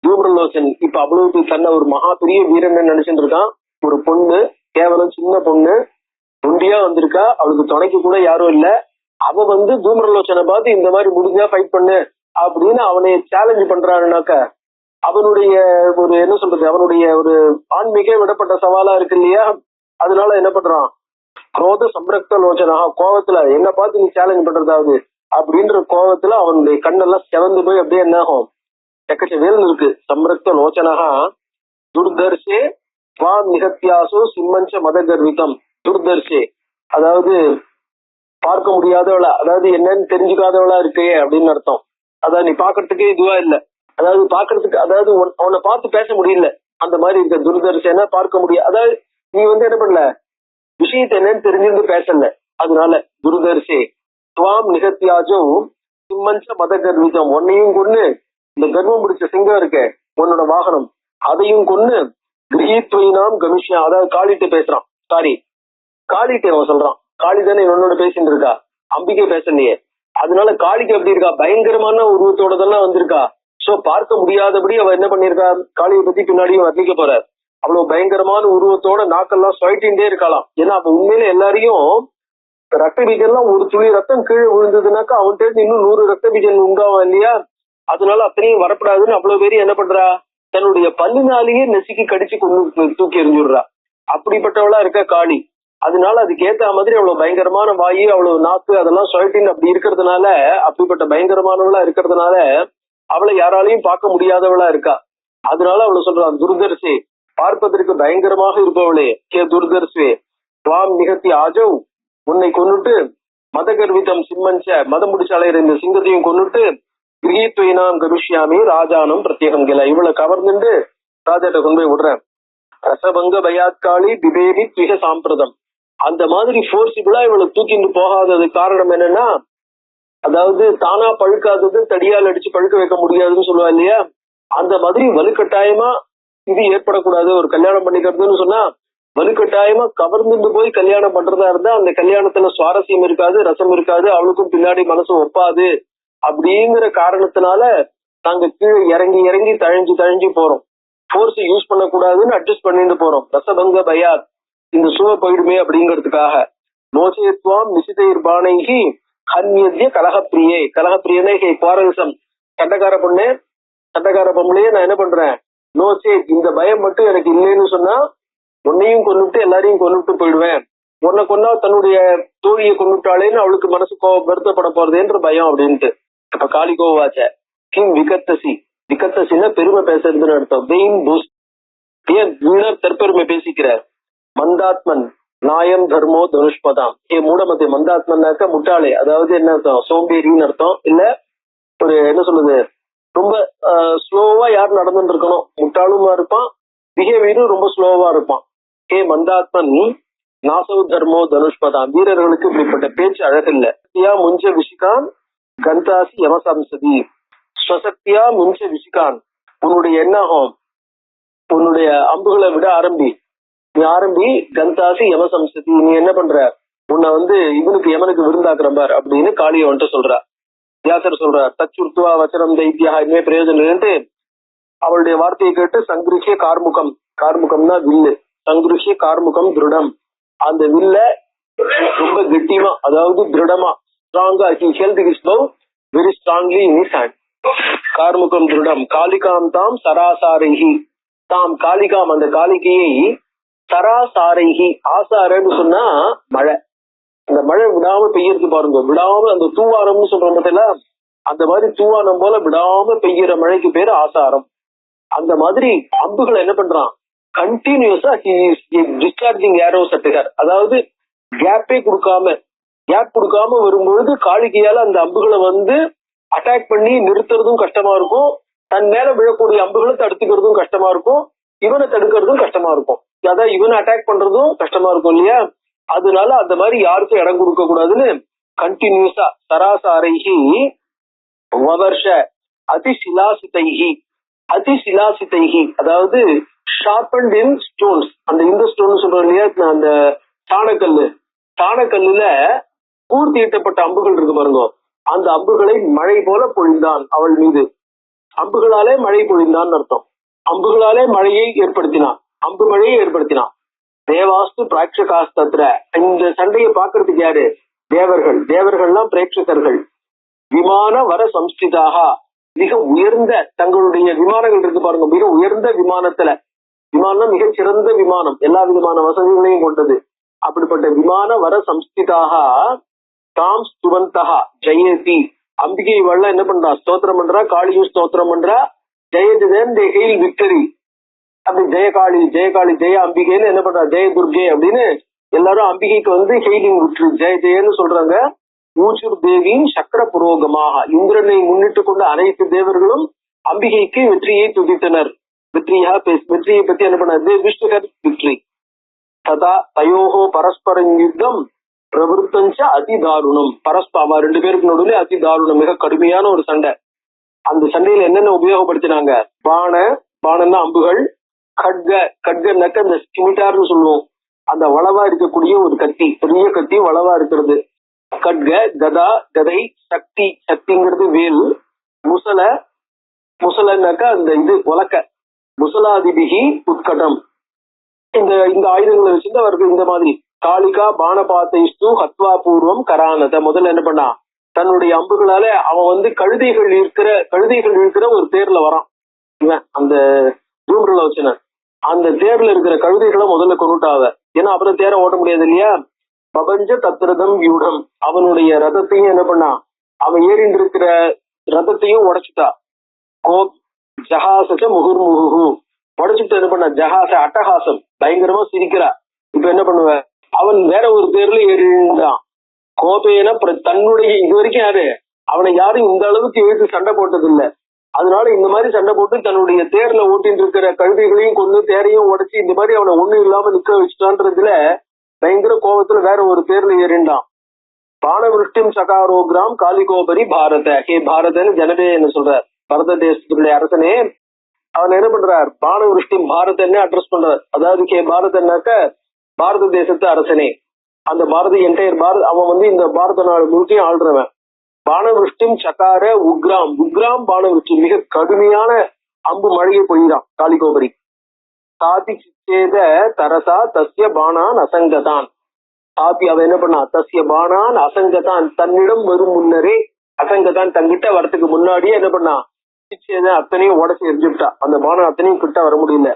Speaker 2: தூம்ரலோச்சன் இப்ப அவ்வளவு தன்னை ஒரு மகா பெரிய வீரன் நினைச்சுட்டு இருக்கான். ஒரு பொண்ணு, கேவலம் சின்ன பொண்ணு, ஒண்டியா வந்திருக்கா, அவளுக்கு துணைக்கு கூட யாரும் இல்ல. அவ தூம்ரலோச்சனை பார்த்து இந்த மாதிரி முடிஞ்சா ஃபைட் பண்ணு அப்படின்னு அவனை சேலஞ்ச் பண்றான்னாக்க அவனுடைய ஒரு என்ன சொல்றது, அவனுடைய ஒரு ஆன்மீக விடப்பட்ட சவாலா இருக்கு இல்லையா. அதனால என்ன பண்றான், குரோத சம்ரக்த லோச்சனா, கோவத்துல என்ன பார்த்து நீ சேலஞ்ச் பண்றதாவது அப்படின்ற கோவத்துல அவனுடைய கண்ணெல்லாம் செவந்து போய் அப்படியே என்ன ஆகும், எக்கச்சவேல் இருக்கு. சம்ரக்த லோச்சனஹா துர்தர்ஷே ஸ்வாம் நிகத்தியாசோ சிம்மஞ்ச மத கர்விதம். துர்தர்ஷே அதாவது பார்க்க முடியாதவளா, அதாவது என்னன்னு தெரிஞ்சுக்காதவளா இருக்கே அப்படின்னு அர்த்தம். அதாவது நீ பாக்குறதுக்கே இதுவா இல்ல, அதாவது பாக்குறதுக்கு, அதாவது அவனை பார்த்து பேச முடியல, அந்த மாதிரி இருக்க துர்தர்ஷன பார்க்க முடியாது. அதாவது நீ என்ன பண்ணல, விஷயத்தை என்னன்னு தெரிஞ்சிருந்து பேசல, அதனால துர்தர்ஷே துவாம் நிகத்தியாஜோ சிம்மஞ்ச மத கர்விதம். உன்னையும் கொண்டு இந்த கர்வம் பிடிச்ச சிங்கம் இருக்க உன்னோட வாகனம், அதையும் கொண்டு கிரகித்வைனாம் கமிஷா. அதாவது காளிட்டு பேசுறான், சாரி காளிட்டு அவன் சொல்றான், காளி தானே இவனோட பேசிட்டு இருக்கா, அம்பிகை பேசலையே. அதனால காளிக்கு எப்படி இருக்கா, பயங்கரமான உருவத்தோட தானே வந்திருக்கா. சோ பார்க்க முடியாதபடி அவ என்ன பண்ணிருக்கா, காளியை பத்தி பின்னாடியும் வர்ணிக்க போற. அவ்வளவு பயங்கரமான உருவத்தோட நாக்கெல்லாம் சுவைட்டின்டே இருக்கலாம். ஏன்னா அப்ப உண்மையில எல்லாரையும் ரத்த பீஜன்லாம் ஒரு துளி ரத்தம் கீழே விழுந்ததுனாக்கா அவன்கிட்ட இன்னும் 100 ரத்த பீஜன் உண்டாவும் இல்லையா. அதனால அத்தனையும் வரப்படாதுன்னு அவ்வளவு பேரும் என்ன பண்றா, தன்னுடைய பல்லினாலேயே நெசுக்கி கடிச்சு கொண்டு தூக்கி எறிஞ்சுடுறா. அப்படிப்பட்டவளா இருக்க காளி. அதனால அதுக்கு ஏத்த மாதிரி அவ்வளவு பயங்கரமான வாயு, அவ்வளவு நாக்கு, அதெல்லாம் சுவைட்டின் அப்படி இருக்கிறதுனால, அப்படிப்பட்ட பயங்கரமானவளா இருக்கிறதுனால அவளை யாராலையும் பார்க்க முடியாதவளா இருக்கா. அதனால அவளை சொல்றான் துர்தர்ஷே, பார்ப்பதற்கு பயங்கரமாக இருப்பவளே, கே துர்தர்ஷே துவாம் நிகத்தி ஆஜவ், உன்னை கொன்னுட்டு மத கர்விதம் சிம்மஞ்ச, மதம் முடிச்சு அலையிற இந்த சிங்கத்தையும் கொன்னுட்டு கிரகித்வைனாம் கருஷ்யாமி ராஜானம் பிரத்யேகம் கிள, இவளை கவர்ந்துட்டு ராஜாட்ட கொண்டு போய் விடுறேன். ரசபங்க பயாத்காளி பிபேபி துக சாம்பிரதம். அந்த மாதிரி போர்சிபிளா இவளை தூக்கிட்டு போகாதது காரணம் என்னன்னா, அதாவது தானா பழுக்காதது தடியால் அடிச்சு பழுக்க வைக்க முடியாதுன்னு சொல்லுவா இல்லையா. அந்த மாதிரி வலுக்கட்டாயமா இது ஏற்படக்கூடாது. ஒரு கல்யாணம் பண்ணிக்கிறதுன்னு சொன்னா வலுக்கட்டாயமா கவர்ந்து போய் கல்யாணம் பண்றதா இருந்தா அந்த கல்யாணத்துல சுவாரஸ்யம் இருக்காது, ரசம் இருக்காது, அவளுக்கும் பின்னாடி மனசு ஒப்பாது. அப்படிங்கிற காரணத்தினால நாங்க கீழே இறங்கி இறங்கி தழிஞ்சு போறோம். போர்ஸ் யூஸ் பண்ணக்கூடாதுன்னு அட்ஜஸ்ட் பண்ணிட்டு போறோம். ரசபங்க பயாத், இந்த சுவ போயிடுமே அப்படிங்கிறதுக்காக. நோசேத்வாம் நிசிதைர் பானைகி ஹன்யத்ய கலகப்பிரியே, கலகப்பிரியனே குவாரல்சம், சண்டக்கார பொம்பளையே நான் என்ன பண்றேன், நோசே இந்த பயம் மட்டும் எனக்கு இல்லைன்னு சொன்னா உன்னையும் கொண்டுட்டு எல்லாரையும் கொண்டுட்டு போயிடுவேன். உன்னை கொண்டா தன்னுடைய தோழியை கொண்டுட்டாளேன்னு அவளுக்கு மனசு வருத்தப்பட போறதேன்ற பயம் அப்படின்ட்டு. அப்ப காளி கோவாச்ச கிம் விகத்தசி, விகத்தசின்னா பெருமை பேசுறதுன்னு அர்த்தம். வெயின் பூஸ்ட், ஏன் வீணர் தற்பெருமை பேசிக்கிறார்? மந்தாத்மன் நாயம் தர்மோ தனுஷ்பதாம். மூடமதி. மந்தாத்மன்னாக்க முட்டாளே, அதாவது என்ன அர்த்தம்? சோம்பேறின்னு அர்த்தம். இல்ல ஒரு என்ன சொல்லுது, ரொம்ப ஸ்லோவா யார் நடந்துட்டு இருக்கணும், முட்டாளுமா இருப்பான், பிஹேவியரும் ரொம்ப ஸ்லோவா இருப்பான். மந்தாத்மன் நாசவ் தர்மோ தனுஷ்பதாம். வீரர்களுக்கு இப்படிப்பட்ட பேச்சு அழகில்ல. முஞ்ச விஷிகான் கந்தாசி யமசம்சதி. ஸ்வசக்தியா முஞ்ச விஷிகான். உன்னுடைய என்னாகும், உன்னுடைய அம்புகளை விட ஆரம்பி, நீ ஆரம்பி. கந்தாசி யமசம்சதி, நீ என்ன பண்ற, உன்னை இவனுக்கு யமனுக்கு விருந்தாக்குற பார் அப்படின்னு காளியை வந்துட்டு சொல்றா. வியாசர் சொல்றார், தச்சுர்த்துவா வச்சனம் தைத்தியா, இனிமே பிரயோஜனம் இல்லைன்ட்டு அவளுடைய வார்த்தையை கேட்டு சங்கிருஷ்ய கார்முகம், கார்முகம்னா வில்லு, சங்கிருஷ்ய கார்முகம் திருடம், அந்த வில்ல ரொம்ப கெட்டியமா, அதாவது திருடமா, ஸ்ட்ராங்கா, he held his bow very strongly in his hand. கார்முகம் திருடம். காளிகாம் தாம் சராசாரைஹி, தாம் காளிகாம் அந்த காளிகையை, சராசாரைஹி, ஆசாரன்னு சொன்னா மழை, அந்த மழை விடாம பெய்யறது பாருங்க, விடாம அந்த தூவானம்னு சொல்ற மட்டும் அந்த மாதிரி தூவானம் போல விடாம பெய்யற மழைக்கு பேரு ஆசாரம். அந்த மாதிரி அம்புகளை என்ன பண்றான், கண்டினியூஸா டிஸ்சார்ஜிங் ஏரோஸ் அட் ஹர், அதாவது கேப்பே கொடுக்காம, கேப் கொடுக்காம வரும்பொழுது காளிகையால அந்த அம்புகளை அட்டாக் பண்ணி நிறுத்துறதும் கஷ்டமா இருக்கும், தன் மேல விழக்கூடிய அம்புகளை தடுத்துக்கிறதும் கஷ்டமா இருக்கும், இவனை தடுக்கிறதும் கஷ்டமா இருக்கும், அதான் இவனை அட்டாக் பண்றதும் கஷ்டமா இருக்கும் இல்லையா. அதனால அந்த மாதிரி யாருக்கும் இடம் கொடுக்க கூடாதுன்னு கண்டினியூஸா சராசாரைஹி வவர்ஷ அதிசிலாசிதைஹி, அதிசிலாசிதைஹி அதாவது ஷார்பன்ட் இன் ஸ்டோன்ஸ். அந்த இந்த ஸ்டோன் சொல்றோம் இல்லையா, அந்த சாணக்கல்லு, சாணக்கல்லுல பூர்த்தியிட்டப்பட்ட அம்புகள் இருக்கு பாருங்க, அந்த அம்புகளை மழை போல பொழிந்தான் அவள் மீது. அம்புகளாலே மழை பொழிந்தான் அர்த்தம். அம்புகளாலே மழையை ஏற்படுத்தினான், அம்பு மழையை ஏற்படுத்தினான். தேவாஸ்து பிராட்சகாஸ்தத்ர. இந்த சண்டையை பாக்குறதுக்கு யாரு? தேவர்கள். தேவர்கள்லாம் பிரேட்சகர்கள். விமான வர சம்ஸ்திதாக, மிக உயர்ந்த தங்களுடைய விமானங்கள் இருக்கு பாருங்க, மிக உயர்ந்த விமானத்துல, விமானம் மிகச் சிறந்த விமானம், எல்லா விதமான வசதிகளையும் கொண்டது. அப்படிப்பட்ட விமான வர சம்ஸ்திதாக தாம் ஸ்துவந்தகா ஜெயதி. அம்பிகை வள்ள என்ன பண்றா, ஸ்தோத்திரம் பண்றா, காளியும் ஸ்தோத்திரம் பண்றா. ஜெயஜதன் தே ஹெயில் விக்டரி, அப்படி ஜெயகாளி ஜெயகாளி ஜெய அம்பிகைன்னு என்ன பண்றா, ஜெய துர்கே அப்படின்னு எல்லாரும் அம்பிகைக்கு ஹெயிலிங் விக்டரி, ஜெய ஜெயன்னு சொல்றாங்க. ஊச்சுர் தேவியின் சக்கர புரோகமாக, இந்திரனை முன்னிட்டு கொண்ட அனைத்து தேவர்களும் அம்பிகைக்கு வெற்றியை துதித்தனர். வெற்றியை பத்தி என்ன பண்ணாரு, விஷ்ணுகர் விக்டரி. ததா தயோகோ பரஸ்பரம் யுத்தம் பிரவருத்தஞ்ச அதிதாருணம். அவ ரெண்டு பேருக்கு நடுவில் அதிதாருணம், மிக கடுமையான ஒரு சண்டை. அந்த சண்டையில என்னென்ன உபயோகப்படுத்தினாங்க, பானன்னா அம்புகள், கட்க, கட்கன்னாக்க இந்த ஸ்கிமிட்டார்னு சொல்லுவோம், அந்த வளவா இருக்கக்கூடிய ஒரு கத்தி, பெரிய கத்தி வளவா இருக்கிறது. கட்க, கதா, கதை, சக்தி, சக்திங்கிறது வேல், முசல, முசலன்னாக்கா அந்த இது உலக்க, முசலாதிபிகி உட்கடம். இந்த ஆயுதங்களை வச்சுட்டு அவருக்கு இந்த மாதிரி காளிகா பானபாத்தைஸ்து ஹத்வா பூர்வம் கரானத. முதல்ல என்ன பண்ணா, தன்னுடைய அம்புகளால அவன் கழுதைகள் இருக்கிற ஒரு தேர்ல வரான் இவன், அந்த தூம்ரலோச்சன. அந்த தேர்ல இருக்கிற கழுதைகளை முதல்ல கொண்டுட்டாவ, ஏன்னா அப்புறம் தேரை ஓட்ட முடியாது இல்லையா. பபஞ்ச தத்ரதம் வியூடம், அவனுடைய ரதத்தையும் என்ன பண்ணா, அவன் ஏறிண்டு இருக்கிற ரதத்தையும் உடைச்சுட்டா. கோப் ஜஹாச முகுர்முகு, உடைச்சுட்டு என்ன பண்ணா, ஜஹாச அட்டஹாசம், பயங்கரமா சிரிக்கிறா. இப்ப என்ன பண்ணுவ, அவன் வேற ஒரு தேர்ல ஏறிண்டான். கோபேன தன்னுடைய, இது வரைக்கும் யாரு அவனை யாரும் இந்த அளவுக்கு எழுத்து சண்டை போட்டது இல்ல. அதனால இந்த மாதிரி சண்டை போட்டு தன்னுடைய தேர்ல ஓட்டின்னு இருக்கிற கழுதைகளையும் கொண்டு தேரையும் உடைச்சு இந்த மாதிரி அவனை ஒண்ணும் இல்லாம நிக்க வச்சுட்டான்றதுல பயங்கர கோபத்துல வேற ஒரு தேர்ல ஏறிண்டான். பானவிருஷ்டிம் சகாரோகிராம் காலிகோபரி பாரத. பாரதன்னு ஜனமே என்ன சொல்றார், பரத தேசத்துடைய அரசனே. அவன் என்ன பண்றார், பானவிருஷ்டிம் பாரதன்னு அட்ரஸ் பண்றார். அதாவது பாரதன்னாக்க பாரத தேசத்து அரசனே, அந்த பாரத என்டையர் பாரத், அவன் இந்த பாரத நாடு முழுக்கையும் ஆள்றவன். பானவிருஷ்டிம் சகார உக்ராம், உக்ராம் பானவிருஷ்டி, மிக கடுமையான அம்பு மழையை பொய்தான் காளிகோபரி. சாதி சிச்சேத தரசா தஸ்ய பானான் அசங்கதான். சாதி அவன் என்ன பண்ணா, தஸ்ய பானான் அசங்கதான், தன்னிடம் வரும் முன்னரே, அசங்கதான் தங்கிட்ட வரத்துக்கு முன்னாடியே என்ன பண்ணா, சிச்சேத அத்தனையும் உடச்சு எரிஞ்சுட்டா. அந்த பானம் அத்தனையும் கிட்ட வர முடியல.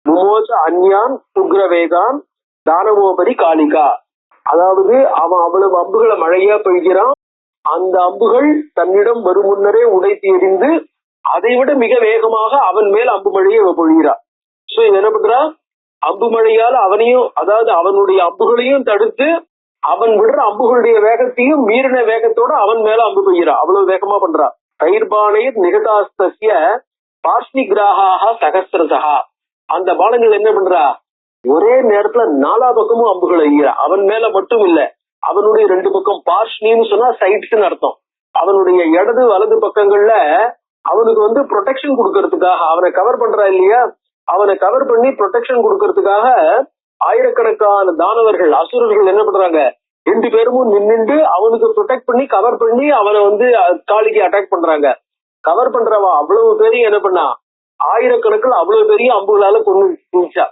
Speaker 2: முமோச அந்யான் உக்ரவேகான் தானவோபரி காளிகா, அதாவது அவன் அவ்வளவு அம்புகளை மழையா பெய்கிறான். அந்த அம்புகள் தன்னிடம் வரும் முன்னரே உடைத்து எறிந்து அதை விட மிக வேகமாக அவன் மேல் அம்பு மழையை பொழிகிறான். சோ இது என்ன பண்றா, அம்பு மழையால் அவனையும், அதாவது அவனுடைய அம்புகளையும் தடுத்து அவன் விடுற அம்புகளுடைய வேகத்தையும் மீறின வேகத்தோட அவன் மேல அம்பு பெய்யறா. அவ்வளவு வேகமா பண்றா. தைர்பானை நிகதாஸ்திய பார்ஷ்ணிகிராக சகசிரசா. அந்த பாலங்கள் என்ன பண்றா, ஒரே நேரத்துல 4 பக்கமும் அம்புகளை எய்யறா. அவன் மேல மட்டும் இல்ல, அவனுடைய 2 பக்கம், பார்ஷ்ணின்னு சொன்னா சைட்ஸ்ன்னு அர்த்தம். அவனுடைய இடது வலது பக்கங்கள்ல அவனுக்கு ப்ரொடெக்ஷன் கொடுக்கறதுக்காக அவனை கவர் பண்றா இல்லையா, அவனை கவர் பண்ணி ப்ரொடெக்ஷன் கொடுக்கறதுக்காக ஆயிரக்கணக்கான தானவர்கள் அசுரர்கள் என்ன பண்றாங்க, 2 பேரும் நின்னுண்டு அவனுக்கு ப்ரொடெக்ட் பண்ணி கவர் பண்ணி அவனை காளிக்கு அட்டாக் பண்றாங்க. கவர் பண்றவா அவ்வளவு பேரையும் என்ன பண்ணா, ஆயிரக்கணக்கில் அவ்வளவு பெரிய அம்புகளால கொண்டு குடிச்சா.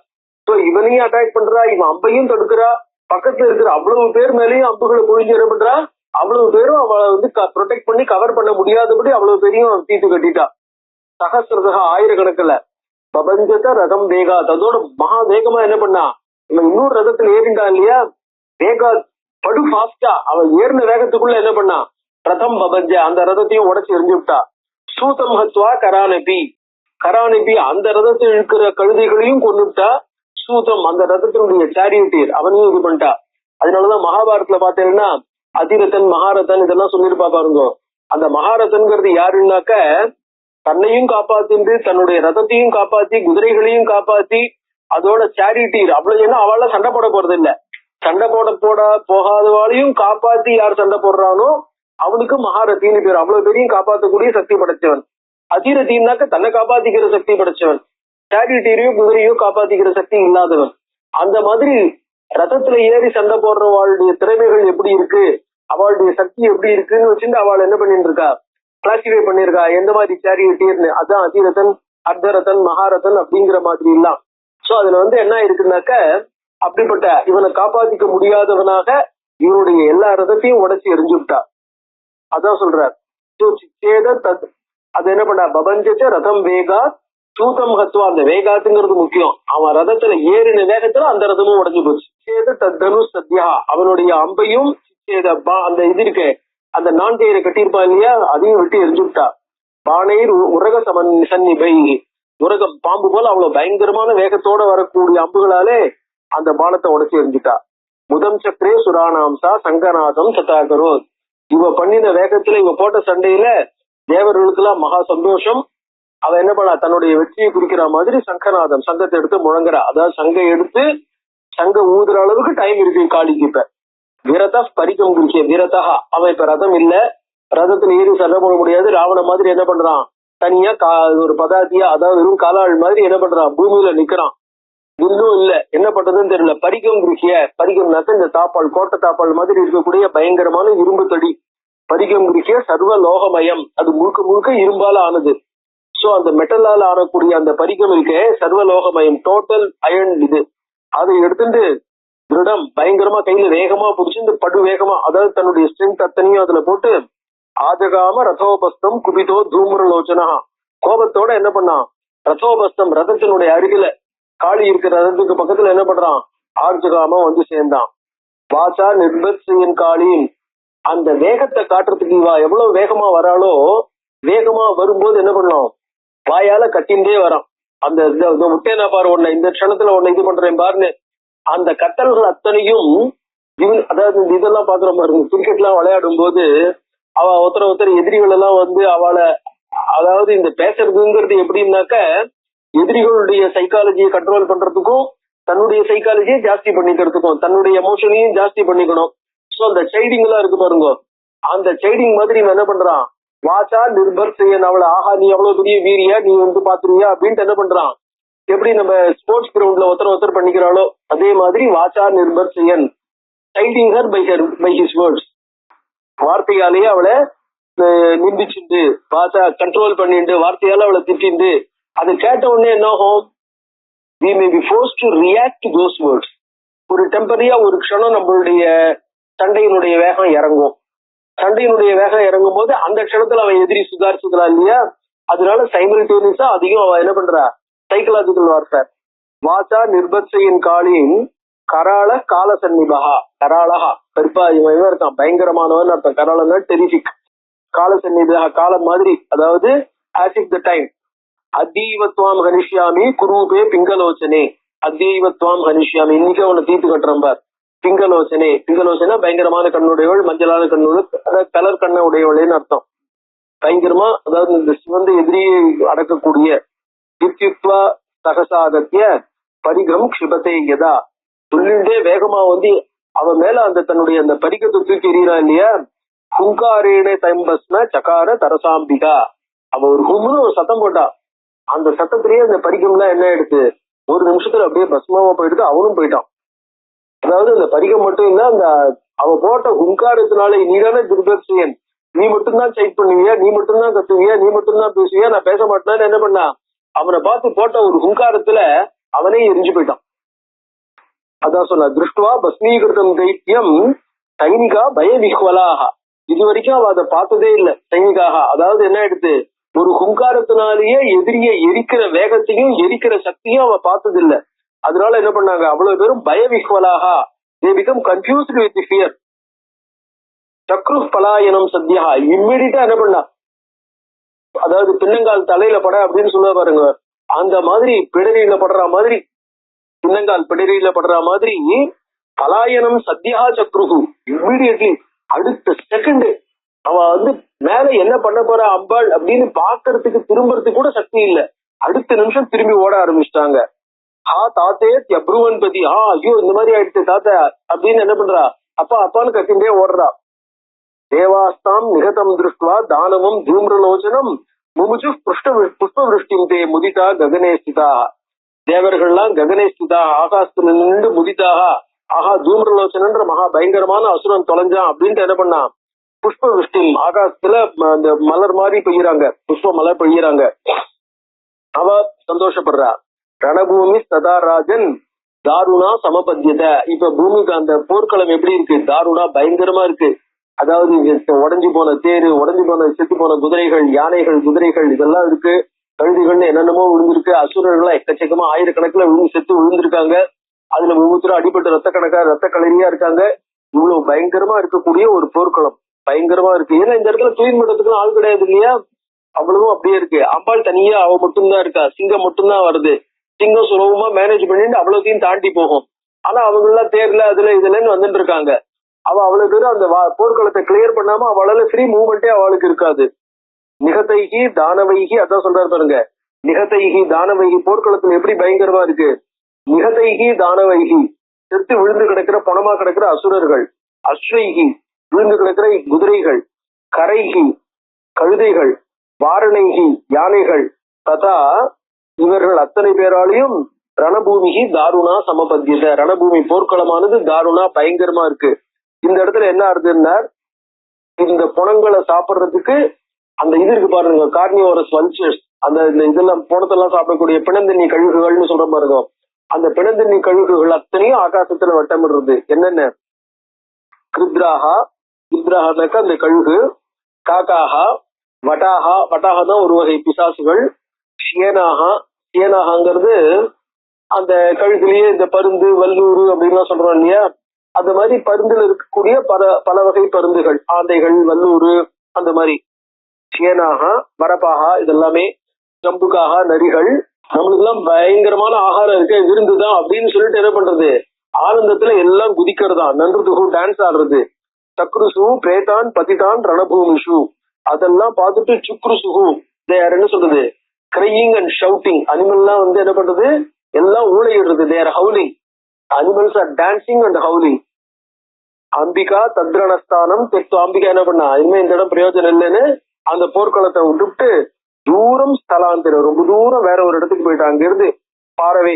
Speaker 2: சோ இவனையும் அட்டாக் பண்றா, இவன் அம்பையும் தடுக்கிறா, பக்கத்துல இருக்கிற அவ்வளவு பேர் மேலேயும் அம்புகளை பொழிஞ்சு என்ன பண்றா, அவ்வளவு பேரும் அவளை ப்ரொடெக்ட் பண்ணி கவர் பண்ண முடியாதபடி அவ்வளவு பேரையும் தீட்டு கட்டிட்டா. சகசிரதா ஆயிரக்கணக்கில். பபஞ்சத ரதம் வேகா, அதோட மகா வேகமா என்ன பண்ணா, இவன் இன்னொரு ரதத்துல ஏறிண்டா இல்லையா, வேகா படு ஃபாஸ்டா அவன் ஏறின வேகத்துக்குள்ள என்ன பண்ணா, ரதம் பபஞ்ச அந்த ரதத்தையும் உடச்சு எரிஞ்சு விட்டா. சூதம் ஹத்வா கரானபி, கரானபி அந்த ரதத்தில் இருக்கிற கழுதைகளையும் கொண்டுட்டா. சூதம் அந்த ரதத்தினுடைய சாரியட்டீர் அவனையும் இது பண்ணிட்டா. அதனாலதான் மகாபாரதத்துல பாத்தீங்கன்னா அதிரதன் மகாரதன் இதெல்லாம் சொல்லிருப்பா பாருங்க. அந்த மகாரதன்கிறது யாருன்னாக்க, தன்னையும் காப்பாத்திட்டு தன்னுடைய ரதத்தையும் காப்பாத்தி குதிரைகளையும் காப்பாத்தி அதோட சாரிட்டீர் அவ்வளவு, ஏன்னா அவள சண்டை போட போறது இல்ல, சண்டை போட போகாதவாளையும் காப்பாத்தி யார் சண்டை போடுறானோ அவனுக்கு மகாரதின்னு பேர். அவ்வளவு பேரையும் காப்பாற்றக்கூடிய சக்தி படைச்சவன். அதிரதினாக்க தன்னை காப்பாத்திக்கிற சக்தி படைச்சவன், சாரிட்டீரையும் குதிரையும் காப்பாத்திக்கிற சக்தி இல்லாதவன். அந்த மாதிரி ரதத்துல ஏறி சண்டை போடுறவாளுடைய திறமைகள் எப்படி இருக்கு, அவளுடைய சக்தி எப்படி இருக்குன்னு வச்சுட்டு அவள் என்ன பண்ணிட்டு இருக்கா, கிளாசிஃபை பண்ணிருக்கா எந்த மாதிரி சாரியட்டீர்னு. அதான் அதிரதன் அர்த்தரதன் மகாரதன் அப்படிங்கிற மாதிரி எல்லாம். சோ அதுல என்ன இருக்குன்னாக்க, அப்படிப்பட்ட இவனை காப்பாத்திக்க முடியாதவனாக இவனுடைய எல்லா ரதத்தையும் உடைச்சு எரிஞ்சு விட்டா. அதான் சொல்றார். அது என்ன பண்ணா, பபஞ்ச ரதம் வேகா சூதம் ஹத்வா, அந்த வேகாத்துங்கிறது முக்கியம். அவன் ரதத்துல ஏறின வேகத்துல அந்த ரதமும் உடைஞ்சு போச்சு. சேத தனு சத்யா, அவனுடைய அம்பையும் அந்த இது இருக்கு அந்த நான்கயிறை கட்டியிருப்பான் இல்லையா, அதையும் விட்டு எரிஞ்சுட்டா. பானையில் உரக சன்னிபை, உரகம் பாம்பு போல அவ்வளவு பயங்கரமான வேகத்தோட வரக்கூடிய அம்புகளாலே அந்த பானத்தை உடைச்சு எரிஞ்சுட்டா. முதம் சக்கரே சுரானாம்சா சங்கநாதம் சதாகரோ, இவ பண்ணின வேகத்துல இவ போட்ட சண்டையில தேவர்களுக்கு எல்லாம் மகா சந்தோஷம். அவ என்ன பண்ணா, தன்னுடைய வெற்றியை குறிக்கிற மாதிரி சங்கநாதம் சங்கத்தை எடுத்து முழங்குறா. அதாவது சங்கை எடுத்து சங்க ஊதுற அளவுக்கு டைம் இருக்கு காளிக்கு. இப்ப விரதா பரிகம் குறிக்க விரதா, அவன் இப்ப ரதம் இல்ல, ரதத்துல ஏறி சண்டை போட முடியாது. ராவண மாதிரி என்ன பண்றான், தனியா ஒரு பதாத்தியா, அதாவது வெறும் காலாள் மாதிரி என்ன பண்றான், பூமியில நிக்கிறான். இன்னும் இல்ல, என்ன பண்றதுன்னு தெரியல. பரிகம் குறிக்கிய, பரிகம்னாக்க இந்த தாப்பாள், கோட்டை தாப்பாள் மாதிரி இருக்கக்கூடிய பயங்கரமான இரும்பு தடி. பரிகம் குறிக்கிய சர்வ லோகமயம், அது முழுக்க முழுக்க இரும்பால ஆனது. சோ அந்த மெட்டலால ஆனக்கூடிய அந்த பரிகம் இருக்கே சர்வலோகமயம், டோட்டல் அயன் இது. அதை எடுத்துட்டு திருடம் பயங்கரமா கையில வேகமா பிடிச்சி இந்த படு வேகமா, அதாவது தன்னுடைய ஸ்ட்ரென்த் அத்தனையும் அதுல போட்டு ஆஜகாம ரதோபஸ்தம் குபிதோ தூம்ரலோச்சனா, கோபத்தோட என்ன பண்ணான், ரதோபஸ்தம் ரதத்தினுடைய அருகில காளி இருக்கிற ரதத்துக்கு பக்கத்துல என்ன பண்றான், ஆர்ஜகாம சேர்ந்தான். வாசா நிர்பத்சியின் காளியின் அந்த வேகத்தை காட்டுறதுக்கு இவா எவ்வளவு வேகமா வராளோ, வேகமா வரும்போது என்ன பண்ணோம், வாயால கட்டின்றே வரான். அந்த முட்டேனா பாரு உன்னை இந்த க்ஷணத்துல உன்னை இது பண்றேன் பாருன்னு அந்த கட்டல்கள் அத்தனையும் இவன், அதாவது இதெல்லாம் பாக்குற மாதிரி கிரிக்கெட் எல்லாம் விளையாடும் போது அவ ஒருத்தர் எதிரிகள் எல்லாம் அவளை, அதாவது இந்த பேசுறதுங்கிறது எப்படின்னாக்க எதிரிகளுடைய சைக்காலஜியை கண்ட்ரோல் பண்றதுக்கும் தன்னுடைய சைக்காலஜியை ஜாஸ்தி பண்ணிக்கிறதுக்கும் தன்னுடைய எமோஷனையும் ஜாஸ்தி பண்ணிக்கணும். சோ அந்த சைடிங் எல்லாம் இருக்கு பாருங்க, அந்த சைடிங் மாதிரி இவன் என்ன பண்றான், வாச்சா நிர்பர் செய்யன், அவளை ஆஹா நீ எவ்வளவு பெரிய வீரியா, நீ பாத்துருவியா அப்படின்ட்டு என்ன பண்றான். எப்படி நம்ம ஸ்போர்ட்ஸ் கிரவுண்ட்ல ஒருத்தர் பண்ணிக்கிறாளோ அதே மாதிரி வாச்சா நிர்பர் செய்யன், siding her by his words, வார்த்தையாலேயே அவளை நிந்திச்சுண்டு வாச்சா கண்ட்ரோல் பண்ணிட்டு வார்த்தையால அவளை திட்டிண்டு. அதை கேட்ட உடனே என்ன ஆகும், we may be forced to react to those words. ஒரு டெம்பரரியா ஒரு க்ஷணம் நம்மளுடைய சண்டையினுடைய வேகம் இறங்கும். சண்டையினுடைய வேகம் இறங்கும் போது அந்த க்ஷணத்துல அவன் எதிரி சுதாரிச்சுக்கலாம் இல்லையா, அதனால சைமல்டேனியஸா அதிகம் அவன் என்ன பண்றா, சைக்கலாஜிக்கல் வார்ஃபேர். வாச்சா நிர்பத்சையின் காளியின் கராள கால சன்னிபகா, கராளகா கருப்பா இவன் இருக்கான் பயங்கரமானவன் அர்த்தம். கராளன்னா டெரிஃபிக், கால சன்னிபகா காலம் மாதிரி, அதாவது as if the time. அத்தீவத்வாம் ஹனிஷ்யாமி குரூபே பிங்கலோச்சனே, அத்தீவத்வாம் ஹனிஷ்யாமி, இன்னைக்கு அவனை தீர்த்து கட்டுறேன் பார். பிங்கலோச்சனே, பிங்கலோச்சனா பயங்கரமான கண்ணுடையவள், மஞ்சளான கண்ணோடு, அதாவது கலர் கண்ண உடையவளேன்னு அர்த்தம். பயங்கரமா, அதாவது இந்த சிவந்த எதிரியை அடக்கக்கூடிய இத்யுக்த்வா சகசாகத்திய பரிகம் க்ஷிபதே யதா, சொல்லிண்டே வேகமா வந்து அவன் மேல அந்த தன்னுடைய அந்த பரிகத்தை தூக்கி எறிகிறான் இல்லையா, ஹுங்காரேண தம்பஸ்ன சகார தரசாம்பிகா, அவன் ஒரு ஹும்னு ஒரு சத்தம் போட்டா, அந்த சத்தத்திலேயே அந்த பரிகம்லாம் என்ன ஆயிடுச்சு, ஒரு நிமிஷத்துல அப்படியே பஸ்மாவா போயிடுது, அவனும் போயிட்டான். அதாவது அந்த பரிகம் மட்டும் இல்ல, அந்த அவ போட்ட ஹுங்காரத்தினால, நீதானே துர்தர்ஷியன், நீ மட்டும்தான் சைட் பண்ணுவியா, நீ மட்டும்தான் கத்துவியா, நீ மட்டும்தான் பேசுவியா, நான் பேச மாட்டேன்னு என்ன பண்ணா, அவனை பார்த்து போட்ட ஒரு ஹுங்காரத்துல அவனே எரிஞ்சு போயிட்டான். அதான் சொன்ன திருஷ்டுவா பஸ்மீகிருதம் தைத்தியம் சைனிகா பய விஹ்வலாக, இது வரைக்கும் அவ அதை பார்த்ததே இல்லை சைனிகாக. அதாவது என்ன ஆயிடுத்து, ஒரு ஹுங்காரத்தினாலேயே எதிரியை எரிக்கிற வேகத்தையும் எரிக்கிற சக்தியும் அவ பார்த்தது இல்லை. அதனால என்ன பண்ணாங்க, அவ்வளவு பேரும் பய விஹ்வலாக, they become confused with fear. சக்ரு பலாயனம் Sathya, இம்மிடியா என்ன பண்ணா, அதாவது பின்னங்கால் தலையில பட அப்படின்னு சொல்ல பாருங்க, அந்த மாதிரி பிடரியில படுற மாதிரி, பின்னங்கால் பிடரியில படுற மாதிரி பலாயனம் சத்யா சக்ருகு, இம்மிடியட்லி அடுத்த செகண்ட் அவ வந்து மேல என்ன பண்ண போற அம்பாள் அப்படின்னு பாக்குறதுக்கு திரும்புறதுக்கு கூட சக்தி இல்லை, அடுத்த நிமிஷம் திரும்பி ஓட ஆரம்பிச்சிட்டாங்க. தாத்தே அப்ருவன் பதி, ஐயோ இந்த மாதிரி ஆயிடுச்சு தாத்தா அப்படின்னு என்ன பண்றா, அப்பா அப்பான்னு கத்திண்டே ஓடுறா. தேவாஸ்தாம் நிகதம் திருஷ்டுவா தானவம் தூம்ரலோச்சனம் முமுச்சு புஷ்பவிருஷ்டிம் தே முதிதா ககனே ஸ்திதா, தேவர்கள்லாம் ககனே ஸ்திதா, ஆகாசத்துல நின்று முதிதாக, ஆஹா தூம்ரலோச்சனன்ற மகா பயங்கரமான அசுரன் தொலைஞ்சான் அப்படின்ட்டு என்ன பண்ணா, புஷ்பவிருஷ்டிம், ஆகாசத்துல அந்த மலர் மாதிரி பெய்யறாங்க, புஷ்ப மலர் பெய்யறாங்க. அவ சந்தோஷப்படுறா. ரணபூமி சதா ராஜன் தாருணா சமபத்தியத, இப்ப பூமிக்கு அந்த போர்க்களம் எப்படி இருக்கு, தாருணா பயங்கரமா இருக்கு. அதாவது உடஞ்சி போன தேரு, உடஞ்சி போன செத்து போன குதிரைகள், யானைகள், குதிரைகள் இதெல்லாம் இருக்கு, கழுதிகள் என்னென்னமோ விழுந்திருக்கு, அசுரர்களா எக்கச்சக்கமா ஆயிரக்கணக்கில் செத்து விழுந்திருக்காங்க, அதுல ஒவ்வொருத்தரும் அடிபட்டு ரத்த கலரியா இருக்காங்க. இவ்வளவு பயங்கரமா இருக்கக்கூடிய ஒரு போர்க்களம் பயங்கரமா இருக்கு. ஏன்னா இந்த இடத்துல தூயின் மட்டத்துக்கு ஆள் கிடையாது இல்லையா, அவ்வளவும் அப்படியே இருக்கு. அம்பாள் தனியா அவ மட்டும்தான் இருக்கா, சிங்கம் மட்டும்தான் வருது, சிங்கம் சுலபமா மேனேஜ் பண்ணிட்டு அவ்வளவுத்தையும் தாண்டி போகும். ஆனா அவங்க எல்லாம் தேர்ல அதுல இதுலன்னு வந்துட்டு இருக்காங்க. அவ அவ்வளவு பேரும் அந்த போர்க்களத்தை கிளியர் பண்ணாம அவளால ஃப்ரீ மூவ்மெண்டே அவளுக்கு இருக்காது. நிகதைகி தானவைகி, அதான் சொல்றாரு பாருங்க, நிகதைகி தானவைகி, போர்க்களத்துல எப்படி பயங்கரமா இருக்கு. நிகதைகி தானவைகி, செத்து விழுந்து கிடக்கிற பணமா கிடக்கிற அசுரர்கள், அஸ்வைகி விழுந்து கிடக்கிற குதிரைகள், கரைகி கழுதைகள், வாரணைகி யானைகள், ததா இவர்கள் அத்தனை பேராலையும் ரணபூமிகி தாருணா சமபத்தியத, ரணபூமி போர்க்களமானது தாருணா பயங்கரமா இருக்கு. இந்த இடத்துல என்ன ஆகுதுன்னா, இந்த பணங்களை சாப்பிடுறதுக்கு அந்த இது இருக்கு பாருங்க, கார்னிவோரஸ் வல்ச்சர்ஸ், அந்த இதெல்லாம் பணத்தெல்லாம் சாப்பிடக்கூடிய பிணந்தண்ணி கழுகுகள்னு சொல்ற பாருங்க, அந்த பிணந்தண்ணி கழுகுகள் அத்தனையும் ஆகாசத்துல வட்டமிடுறது. என்னென்ன, கிருத்ராகா, கிருத்ராகனாக்கா அந்த கழுகு, காக்காகா, வட்டாகா, வட்டாகா தான் ஒரு வகை பிசாசுகள், ஷியனாகா, ஷியனாகாங்கிறது அந்த கழுகுலயே இந்த பருந்து வல்லூரு அப்படின்லாம் சொல்றோம் இல்லையா, அந்த மாதிரி பருந்துல இருக்கக்கூடிய பல வகை பருந்துகள், ஆந்தைகள், வல்லூரு, அந்த மாதிரி ஷியனாகா, வரப்பாகா, இதெல்லாமே ஜம்புக்காக நரிகள். நம்மளுக்கு எல்லாம் பயங்கரமான ஆகாரம் இருக்கு, விருந்துதான் அப்படின்னு சொல்லிட்டு என்ன பண்றது, ஆனந்தத்துல எல்லாம் குதிக்கிறதா, நன்றுதுகு டான்ஸ் ஆடுறது. சக்ருசு பிரேதான் பதிதான் ரணபூமிஷு, அதெல்லாம் பார்த்துட்டு சுக்ருசுகு என்ன சொல்றது, கிரையிங் அண்ட் ஷவுட்டிங், அனிமல்லாம் வந்து என்ன பண்றது, எல்லாம் ஊழையிடுறது, there howling, animals are dancing and howling. Ambika தத்ரணஸ்தானம் தெற்கு, அம்பிகா என்ன பண்ணா, இனிமே இந்த இடம் பிரயோஜனம் இல்லைன்னு அந்த போர்க்களத்தை விட்டுட்டு தூரம் ஸ்தலாந்திரம், ரொம்ப தூரம் வேற ஒரு இடத்துக்கு போயிட்டு, அங்கிருந்து பாரவே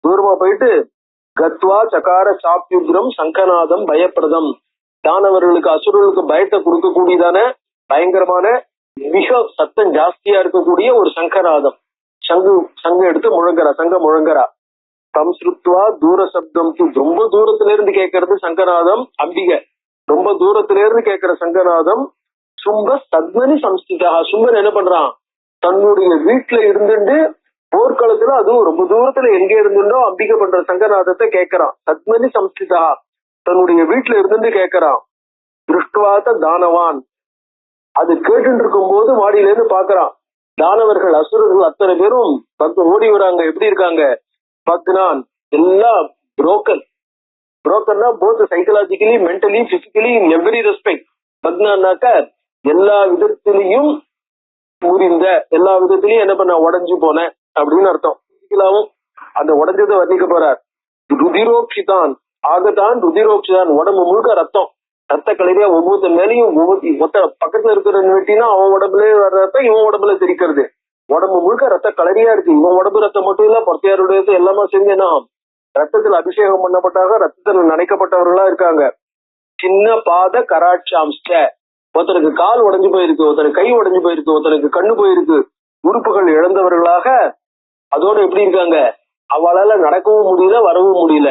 Speaker 2: தூரமா போயிட்டு கத்வா சகார சாப்யுக்ரம் சங்கநாதம் பயப்பிரதம், தானவர்களுக்கு அசுரர்களுக்கு பயத்தை கொடுக்கக்கூடியதான பயங்கரமான மிக சத்தம் ஜாஸ்தியா இருக்கக்கூடிய ஒரு சங்கநாதம், சங்கு எடுத்து முழங்குறா, சங்க முழங்குறா. சம்ஸ்ருத்வா தூர சப்தம், ரொம்ப தூரத்துல இருந்து கேட்கறது சங்கநாதம், அம்பிகை ரொம்ப தூரத்துல இருந்து கேட்கிற சங்கநாதம். சும்ப சத்மனி சம்ஸ்திதா, சும்பன் என்ன பண்றான், தன்னுடைய வீட்டுல இருந்துட்டு போர்க்களத்துல, அதுவும் ரொம்ப தூரத்துல எங்க இருந்துட்டோ அம்பிகை பண்ற சங்கநாதத்தை கேட்கறான். சத்மனி சம்ஸ்திதா, தன்னுடைய வீட்டுல இருந்துட்டு கேட்கறான். திருஷ்டுவாத தானவான், அது கேட்டு இருக்கும் போது மாடியில இருந்து பாக்குறான், தானவர்கள் அசுரர்கள் அத்தனை பேரும் ஓடி வராங்க. எப்படி இருக்காங்க? பக்னான் எல்லாம் புரோக்கர்னா both psychologically, mentally, physically, in every respect. பக்னான்னாக்க எல்லா விதத்திலையும் முறிந்த, எல்லா விதத்திலையும் என்ன பண்ண, உடஞ்சு போன அப்படின்னு அர்த்தம். பிசிக்கலாவும் அந்த உடஞ்சதை வர்ணிக்க போறார். ருதிரோக்ஷிதான் ஆகத்தான், ருதிரோக்ஷிதான் உடம்பு முழுக்க ரத்தம், ரத்த கலரியா ஒவ்வொருத்த மேலையும் ஒத்த பக்கத்துல இருக்கிற வெட்டினா அவன் உடம்புல வர்ற ரத்தம் இவன் உடம்புல தெரிக்கிறது. உடம்பு முழுக்க ரத்த கலரியா இருக்கு. இவன் உடம்பு ரத்தம் மட்டும் இல்ல, பொறுத்தையாருடைய எல்லாமே சேர்ந்து என்ன ரத்தத்தில் அபிஷேகம் பண்ணப்பட்டாக ரத்தத்தில் நனைக்கப்பட்டவர்களா இருக்காங்க. சின்ன பாத கராட்சாம்ஸ்ட, ஒருத்தனுக்கு கால் உடைஞ்சு போயிருக்கு, ஒருத்தனுக்கு கை உடைஞ்சு போயிருக்கு, ஒருத்தனுக்கு கண்ணு போயிருக்கு, உறுப்புகள் இழந்தவர்களாக அதோட எப்படி இருக்காங்க? அவளால நடக்கவும் முடியல, வரவும் முடியல.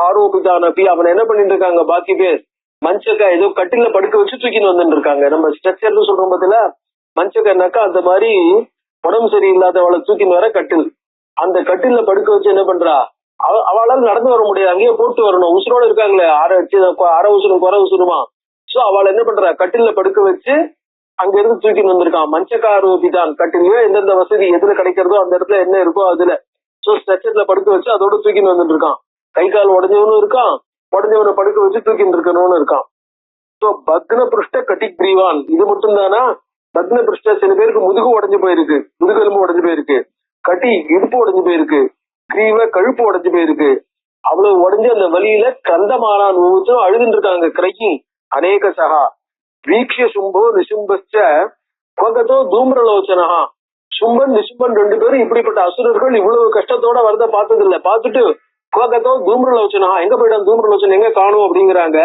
Speaker 2: ஆரோபிதானப்பி அவனை என்ன பண்ணிட்டு இருக்காங்க? பாக்கி பேர் மஞ்சக்கா ஏதோ கட்டில படுக்க வச்சு தூக்கின்னு வந்துட்டு இருக்காங்க. நம்ம ஸ்ட்ரக்சர்னு சொல்றோம் பார்த்தீங்களா, மஞ்சக்கானாக்கா அந்த மாதிரி உடம்பு சரியில்லாதவளை தூக்கின்னு வர கட்டில். அந்த கட்டில படுக்க வச்சு என்ன பண்றா? அவளால நடந்து வர முடியாது, அங்கேயே போட்டு வரணும். உசுரோட இருக்காங்களே, அரை உசுரும் குறை உசுருமா. சோ அவளை என்ன பண்றா? கட்டில படுக்க வச்சு அங்க இருந்து தூக்கின்னு வந்திருக்கான். மஞ்சக்காரோபிதான் கட்டிலையோ எந்தெந்த வசதி எதுல கிடைக்கிறதோ அந்த இடத்துல என்ன இருக்கோ அதுல சோ ஸ்ட்ரக்சர்ல படுக்க வச்சு அதோட தூக்கின்னு வந்துட்டு இருக்கான். கை கால் உடஞ்சவனும் இருக்கான், உடஞ்சவனை படுக்க வச்சு தூக்கிட்டு இருக்கணும்னு இருக்கான். சோ பக்ன பிருஷ்ட கட்டிக்ரீவான் இது மட்டும் தானா? பக்ன பிருஷ்ட சில பேருக்கு முதுகு உடஞ்சு போயிருக்கு, முதுகெலும்பு உடஞ்சு போயிருக்கு, கட்டி இடுப்பு உடஞ்சு போயிருக்கு, கிரீவ கழுப்பு உடஞ்சு போயிருக்கு. அவ்வளவு உடஞ்சு அந்த வழியில கந்தமானான் ஒவ்வொருத்தரும் அழுதுன்னு இருக்காங்க. கிரைக்கி அநேக சகா வீக்ஷ சும்போ நிசும்பச்ச கொகதோ தூம்ரலோச்சனஹா. சும்பன் நிசும்பன் ரெண்டு பேரும் இப்படிப்பட்ட அசுரர்கள் இவ்வளவு கஷ்டத்தோட வரத பார்த்தது இல்ல. பார்த்துட்டு கொகதோ தூம்ரலோச்சனஹா எங்க போயிட்டான், தூம்ரலோச்சன் எங்க காணும் அப்படிங்கிறாங்க.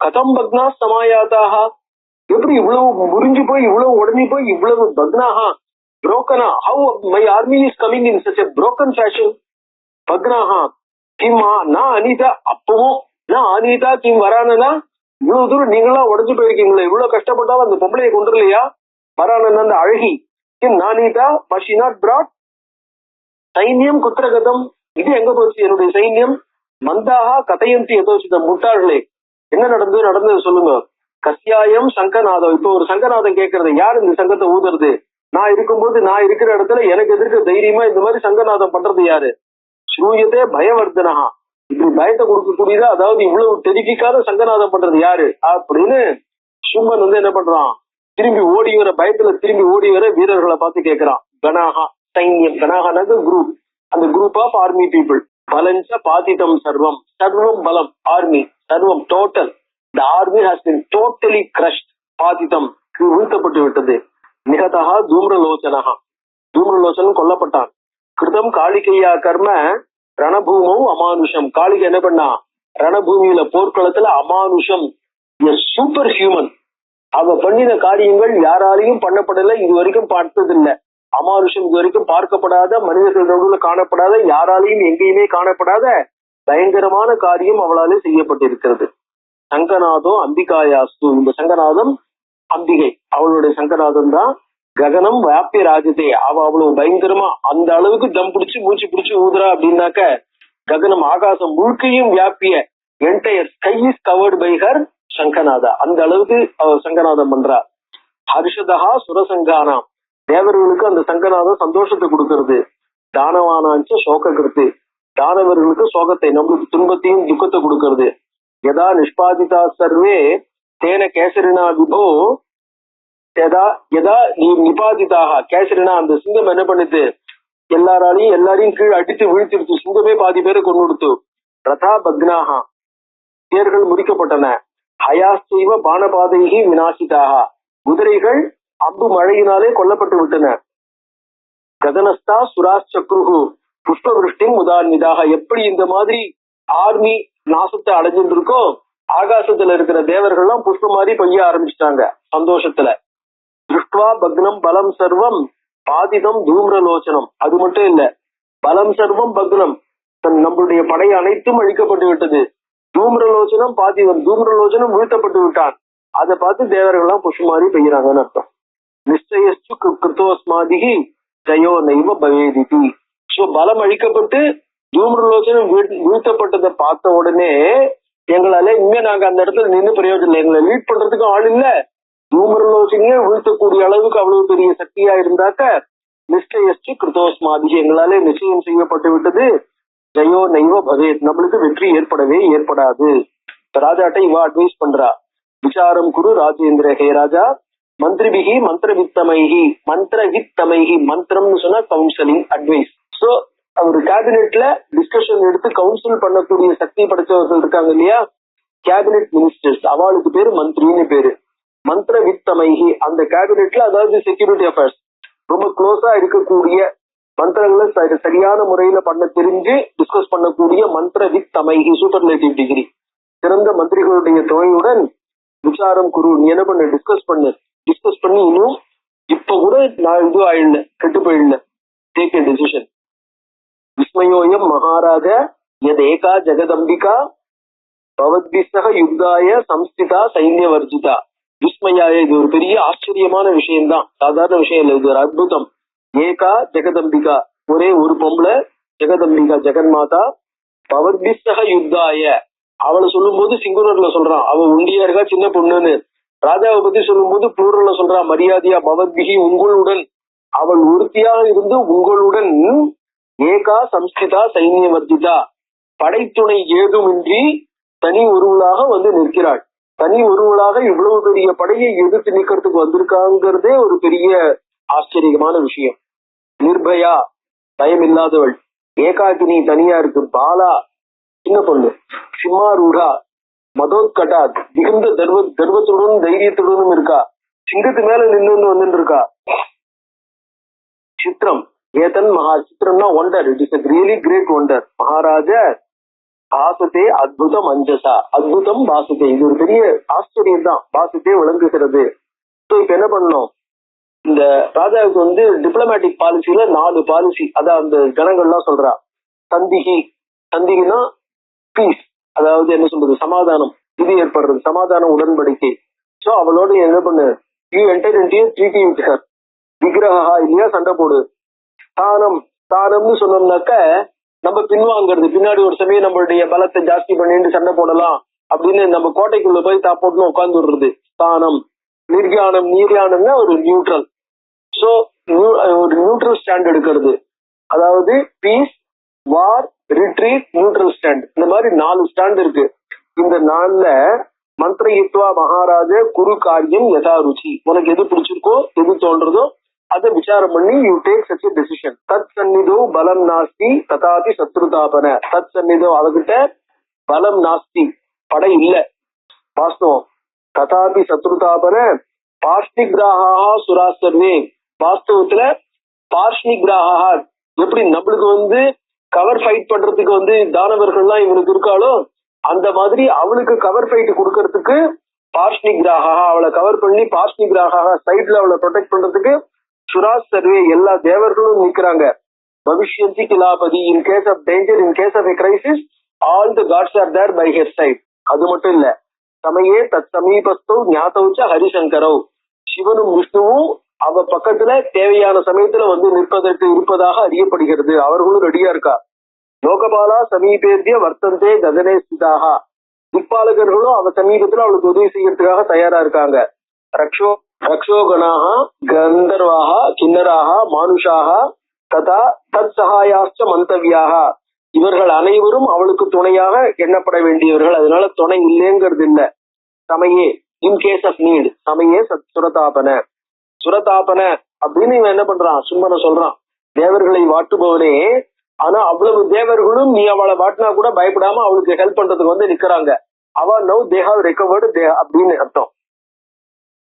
Speaker 2: கதம் பக்னா சமாயாதாக, எப்படி இவ்வளவு முறிஞ்சு போய் இவ்வளவு உடஞ்சி போய் இவ்வளவு பக்னாஹா broken, how my army is coming in such a broken fashion. பக்னாஹா கிம்மா நான் அனிதா, அப்பவும் நான் அனிதா கிம் வரானா, இவ்வளவு தூரம் நீங்களாம் உடஞ்சு போயிருக்கீங்களா, இவ்வளவு கஷ்டப்பட்டாலும் அந்த பொம்பளையை கொண்டு இல்லையா? வரானா அந்த அழகி கிம் நானிதா மஷி நாட் பிராட் சைன்யம் குத்திரகதம், இது எங்க போச்சு என்னுடைய சைன்யம்? மந்தாகா கதையந்தி எதோசித, முட்டாள்களே என்ன நடந்தது சொல்லுங்க. கஸ்யாயம் சங்கநாதம், இப்போ ஒரு சங்கநாதம் கேட்கறது, யார் இந்த சங்கத்தை ஊதுறது? நான் இருக்கும்போது நான் இருக்கிற இடத்துல எனக்கு எதிர்க்க தைரியமா இந்த மாதிரி சங்கநாதம் பண்றது யாரு? ஸ்ரூயத்தே பயவர்தனஹா, இப்படி பயத்தை கொடுக்கக்கூடியதா, அதாவது இவ்வளவு தெரிவிக்காத சங்கநாதம் பண்றது யாரு அப்படின்னு சும்பன் என்ன பண்றான்? திரும்பி ஓடி வர, பயத்துல திரும்பி ஓடி வர வீரர்களை பார்த்து கேட்கிறான். கணாகா சைன்யம், கணாகானது குரூப், அந்த குரூப் ஆஃப் ஆர்மி பீப்புள். பலஞ்ச பாதிதம் சர்வம், சர்வம் பலம் ஆர்மி, சர்வம் total, the army has been totally crushed, பாதிதம் வீழ்த்தப்பட்டு விட்டது. நிகதா தூம்ரலோச்சனஹா, தூம்ரலோச்சன் கொல்லப்பட்டான். கிருதம் காளிகையா கர்ம ரணபூமௌ அமானுஷம், காளிகை என்ன பண்ணா? ரணபூமியில போர்க்களத்துல அமானுஷம், சூப்பர் ஹியூமன், அவ பண்ணின காரியங்கள் யாராலையும் பண்ணப்படல, இது வரைக்கும் பார்த்ததில்லை. அமானுஷம் இது வரைக்கும் பார்க்கப்படாத, மனிதர்கள் நடுவில் காணப்படாத, யாராலையும் எங்கேயுமே காணப்படாத பயங்கரமான காரியம் அவளாலே செய்யப்பட்டிருக்கிறது. சங்கநாதோ அம்பிகாயாஸ்து, இந்த சங்கநாதம் அம்பிகை, அவளுடைய சங்கநாதம் தான். ககனம் வியாபிய ராஜதே, அவ அவ்வளவு பயங்கரமா அந்த அளவுக்கு தம் பிடிச்சு மூச்சு பிடிச்சு ஊதுறா அப்படின்னாக்க, ககனம் ஆகாசம் முழுக்கையும் வியாபிய, entire sky is covered by her சங்கநாதா, அந்த அளவுக்கு அவர் சங்கநாதம் பண்றா. ஹர்ஷதா சுரசங்கானா, தேவர்களுக்கு அந்த சங்கநாதம் சந்தோஷத்தை கொடுக்கறது. தானவானாஞ்ச சோககிருத்து, தானவர்களுக்கு சோகத்தை, நம்மளுக்கு துன்பத்தையும் துக்கத்தை கொடுக்கறது. யதா நிஷ்பாதிதா சர்வே தேன கேசரினா விபோ, யதா நிபாதிதாக கேசரினா, அந்த சிங்கம் என்ன பண்ணுது? எல்லாரையும் கீழே அடித்து வீழ்த்திடுத்து, சிங்கமே பாதி பேரை கொண்டு கொடுத்து. ரதா பக்னாகா, தேர்கள் முறிக்கப்பட்டன. ஹயாஸ்தீவ பானபாதைகி விநாசிதாக, குதிரைகள் அம்பு மழையினாலே கொல்லப்பட்டு விட்டன. கதனஸ்தா சுராச்சக்ருஹு புஷ்ப விருஷ்டி உதான்மிதாக, எப்படி இந்த மாதிரி ஆர்மி நாசத்தை அடைஞ்சிட்டு இருக்கோ, ஆகாசத்துல இருக்கிற தேவர்கள்லாம் புஷ்ப மாதிரி பெய்ய ஆரம்பிச்சிட்டாங்க சந்தோஷத்துல. திருஷ்டுவா பக்னம் பலம் சர்வம் பாதிதம் தூம்ரலோச்சனம், அது மட்டும் இல்ல, பலம் சர்வம் பக்னம், நம்மளுடைய படை அனைத்தும் அழிக்கப்பட்டு விட்டது. தூம்ரலோச்சனம் பாதிதம், தூம்ரலோச்சனம் வீழ்த்தப்பட்டு விட்டான். அதை பார்த்து தேவர்கள்லாம் புஷ்ப மாதிரி பெய்யறாங்கன்னு அர்த்தம். நிச்சயஸ்து கிருத்தோஸ்மாதிகி ஜயோ நைவ பவேதிதி. சோ பலம் அழிக்கப்பட்டு தூம்ரலோச்சனம் வீழ்த்தப்பட்டதை பார்த்த உடனே எங்களால இனிமே நாங்க அந்த இடத்துல நின்று பிரயோஜனம் இல்லை, எங்களை லீட் பண்றதுக்கும் ஆள் இல்ல, தூமரலோசனையே வீழ்த்தக்கூடிய அளவுக்கு அவ்வளவு பெரிய சக்தியா இருந்தாக்க நிச்சயஸ்து கிருதோஸ்மாதி, எங்களாலே நிச்சயம் செய்யப்பட்டு விட்டது. ஜெயோ நைவ பவேத், நம்மளுக்கு வெற்றி ஏற்படவே ஏற்படாது. ராஜாட்ட இவ அட்வைஸ் பண்றா, விசாரம் குரு ராஜேந்திர, ஹே ராஜா, மந்திரிபிகி மந்திரவித்தமைகி, மந்திரவித்தமைகி, மந்திரம்னு சொன்னா கவுன்சிலிங் அட்வைஸ். சோ அவர் கேபினெட்ல டிஸ்கஷன் எடுத்து கவுன்சில் பண்ணக்கூடிய சக்தி படைச்சவர்கள் இருக்காங்க இல்லையா, கேபினெட் மினிஸ்டர்ஸ், அவளுக்கு பேரு மந்திரின்னு பேரு. மந்திரவித்தமைகி, அந்த கேபினெட்ல, அதாவது செக்யூரிட்டி அஃபேர்ஸ் ரொம்ப க்ளோஸா இருக்கக்கூடிய மந்திரங்களை சரியான முறையில பண்ண தெரிஞ்சு டிஸ்கஸ் பண்ணக்கூடிய மந்திரவித்தமைகி, சூப்பர்லேட்டிவ் டிகிரி, சிறந்த மந்திரிகளுடைய துணையுடன் விசாரம் குரு, நீ என்ன பண்ணு, டிஸ்கஸ் பண்ணி இன்னும் இப்ப கூட நான் இது ஆயிடல, கெட்டு போயிடல, டேக் எ டெசிஷன். விஸ்மயோயம் மகாராஜ யத் ஏகா ஜெகதம்பிகா பவத்பிஸ்ஸக யுக்தாய சம்ஸ்திதா சைன்ய வர்ஜிதா. விஸ்மயாய, இது ஒரு பெரிய ஆச்சரியமான விஷயம்தான், சாதாரண விஷயம் இல்லை, இது ஒரு அற்புதம். ஏகா ஜெகதம்பிகா, ஒரே ஒரு பொம்பளை, ஜெகதம்பிகா ஜெகன்மாதா, பவத்பிஸ்ஸக யுக்தாய, அவளை சொல்லும் போது சிங்குலர்ல சொல்றான், அவ உண்டியா இருக்கா சின்ன பொண்ணுன்னு. ராஜாவை பத்தி சொல்லும் போது ப்ளூரல்ல சொல்றான் மரியாதையா, பவத்பிகி உங்களுடன், அவள் ஒருத்தியாக இருந்து உங்களுடன், ஏகா சம்ஸ்திதா சைன்ய வர்ஜிதா, படைத்துணை ஏதுமின்றி தனி ஒருவளாக வந்து நிற்கிறாள். தனி ஒருவளாக இவ்வளவு பெரிய படையை எதிர்த்து நிக்கிறதுக்கு வந்திருக்காங்கிறதே ஒரு பெரிய ஆச்சரியமான விஷயம். நிர்பயா, பயம் இல்லாதவள், ஏகாகினி தனியா இருக்கு, பாலா சின்ன பொண்ணு, சிம்மாரூடா மதோத்கட்டா மிகுந்த கர்வத்துடனும் தைரியத்துடனும் இருக்கா, சிங்கத்து மேல நின்று வந்துட்டு இருக்கா. சித்திரம் ஏதன் மகா, சித்திரம்னா wonder, it is a really great wonder. மகாராஜ பாசத்தே அத்புதம் அஞ்சசா, அத்புதம் பாசத்தே, இது ஒரு பெரிய ஆச்சரியம் தான், பாசத்தே விளங்குகிறது. ஸோ இப்ப என்ன பண்ணணும், இந்த ராஜாவுக்கு வந்து டிப்ளமேட்டிக் பாலிசியில 4 பாலிசி, அதான் அந்த ஜனங்கள்லாம் சொல்றா. சந்திகி, சந்திகினா பீஸ், அதாவது என்ன சொல்றது, சமாதானம், இது ஏற்படுறது, சமாதான உடன்படிக்கை. சோ அவளோட என்ன பண்ணு, you enter into a treaty with her. விக்கிரகா இல்லையா, சண்டை போடு. ஸ்தானம், ஸ்தானம்னு சொன்னோம்னாக்க நம்ம பின்வாங்கிறது, பின்னாடி ஒரு சமயம் நம்மளுடைய பலத்தை ஜாஸ்தி பண்ணிட்டு சண்டை போடலாம் அப்படின்னு நம்ம கோட்டைக்குள்ள போய் போட்டுன்னு உட்கார்ந்து விடுறது ஸ்தானம். நிர்யானம், நீர்யானம்னா ஒரு நியூட்ரல். சோ ஒரு நியூட்ரல் ஸ்டாண்ட் எடுக்கிறது, அதாவது பீஸ், வார், ரிட்ரீட், நியூட்ரல் ஸ்டாண்ட், இந்த மாதிரி 4 ஸ்டாண்ட் இருக்கு. இந்த 4ல மந்திரயித்வா மகாராஜ குரு காரியம் யதா ருச்சி, உனக்கு எது பிடிச்சிருக்கோ எது தோன்றதோ அதை விசாரம் பண்ணி you take such a decision. தத் சந்நிதோ பலம் நாஸ்தி ததாபி சத்ருதாபன, தத் சந்நிதோ, அவகிட்ட பலம் நாஸ்தி, படை இல்ல, வாஸ்தவம். ததாபி சத்ருதாபன பார்ஷ்ணிகிராஹா சுராசர்வே, வாஸ்தவத்துல பார்ஷ்ணிகிராஹா, எப்படி நம்மளுக்கு வந்து கவர் ஃபைட் பண்றதுக்கு வந்து தானவர்கள்லாம் இவனுக்கு இருக்காளோ அந்த மாதிரி அவளுக்கு கவர் ஃபைட் கொடுக்கறதுக்கு பார்ஷ்ணிகிராஹா, அவளை கவர் பண்ணி பார்ஷ்ணிகிராஹா சைட்ல அவளை ப்ரொடெக்ட் பண்றதுக்கு சுராஜ் சர்வே எல்லா தேவர்களும் நிற்கிறாங்க. பவிஷ்யந்தி கிலாபதி, in case of danger, in case of a crisis, all the gods are there by his side. அது மட்டும் இல்ல, சமயே தத் சமீபஸ்தோ ஞாதௌச்ச ஹரிசங்கரவ், சிவனும் விஷ்ணுவும் அவ பக்கத்துல தேவையான சமயத்துல வந்து நிற்பதற்கு இருப்பதாக அறியப்படுகிறது. அவர்களும் ரெடியா இருக்கா. லோகபாலா சமீபேத்திய வர்த்தந்தே ககனே ஸ்திதாக, திக்பாலகர்களும் அவ சமீபத்துல அவளுக்கு உதவி செய்யறதுக்காக தயாரா இருக்காங்க. ரக்ஷோ ரக்ஷோகணாக கந்தர்வாக கிண்ணராக மானுஷாக ததா தத் சகாயாச்ச மந்தவியாக, இவர்கள் அனைவரும் அவளுக்கு துணையாக எண்ணப்பட வேண்டியவர்கள். அதனால துணை இல்லைங்கிறது இல்ல. சமயே, இன் கேஸ் ஆஃப் நீட், சமயே சுரதாபன, சுரதாபன அப்படின்னு இவன் என்ன பண்றான், சும்மனை சொல்றான், தேவர்களை வாட்டுபவனே. ஆனா அவ்வளவு தேவர்களும் நீ அவளை வாட்டினா கூட பயப்படாம அவளுக்கு ஹெல்ப் பண்றதுக்கு வந்து நிக்கிறாங்க. அவ நவ் தே ஹவ் ரெக்கவர்டு அப்படின்னு அர்த்தம்.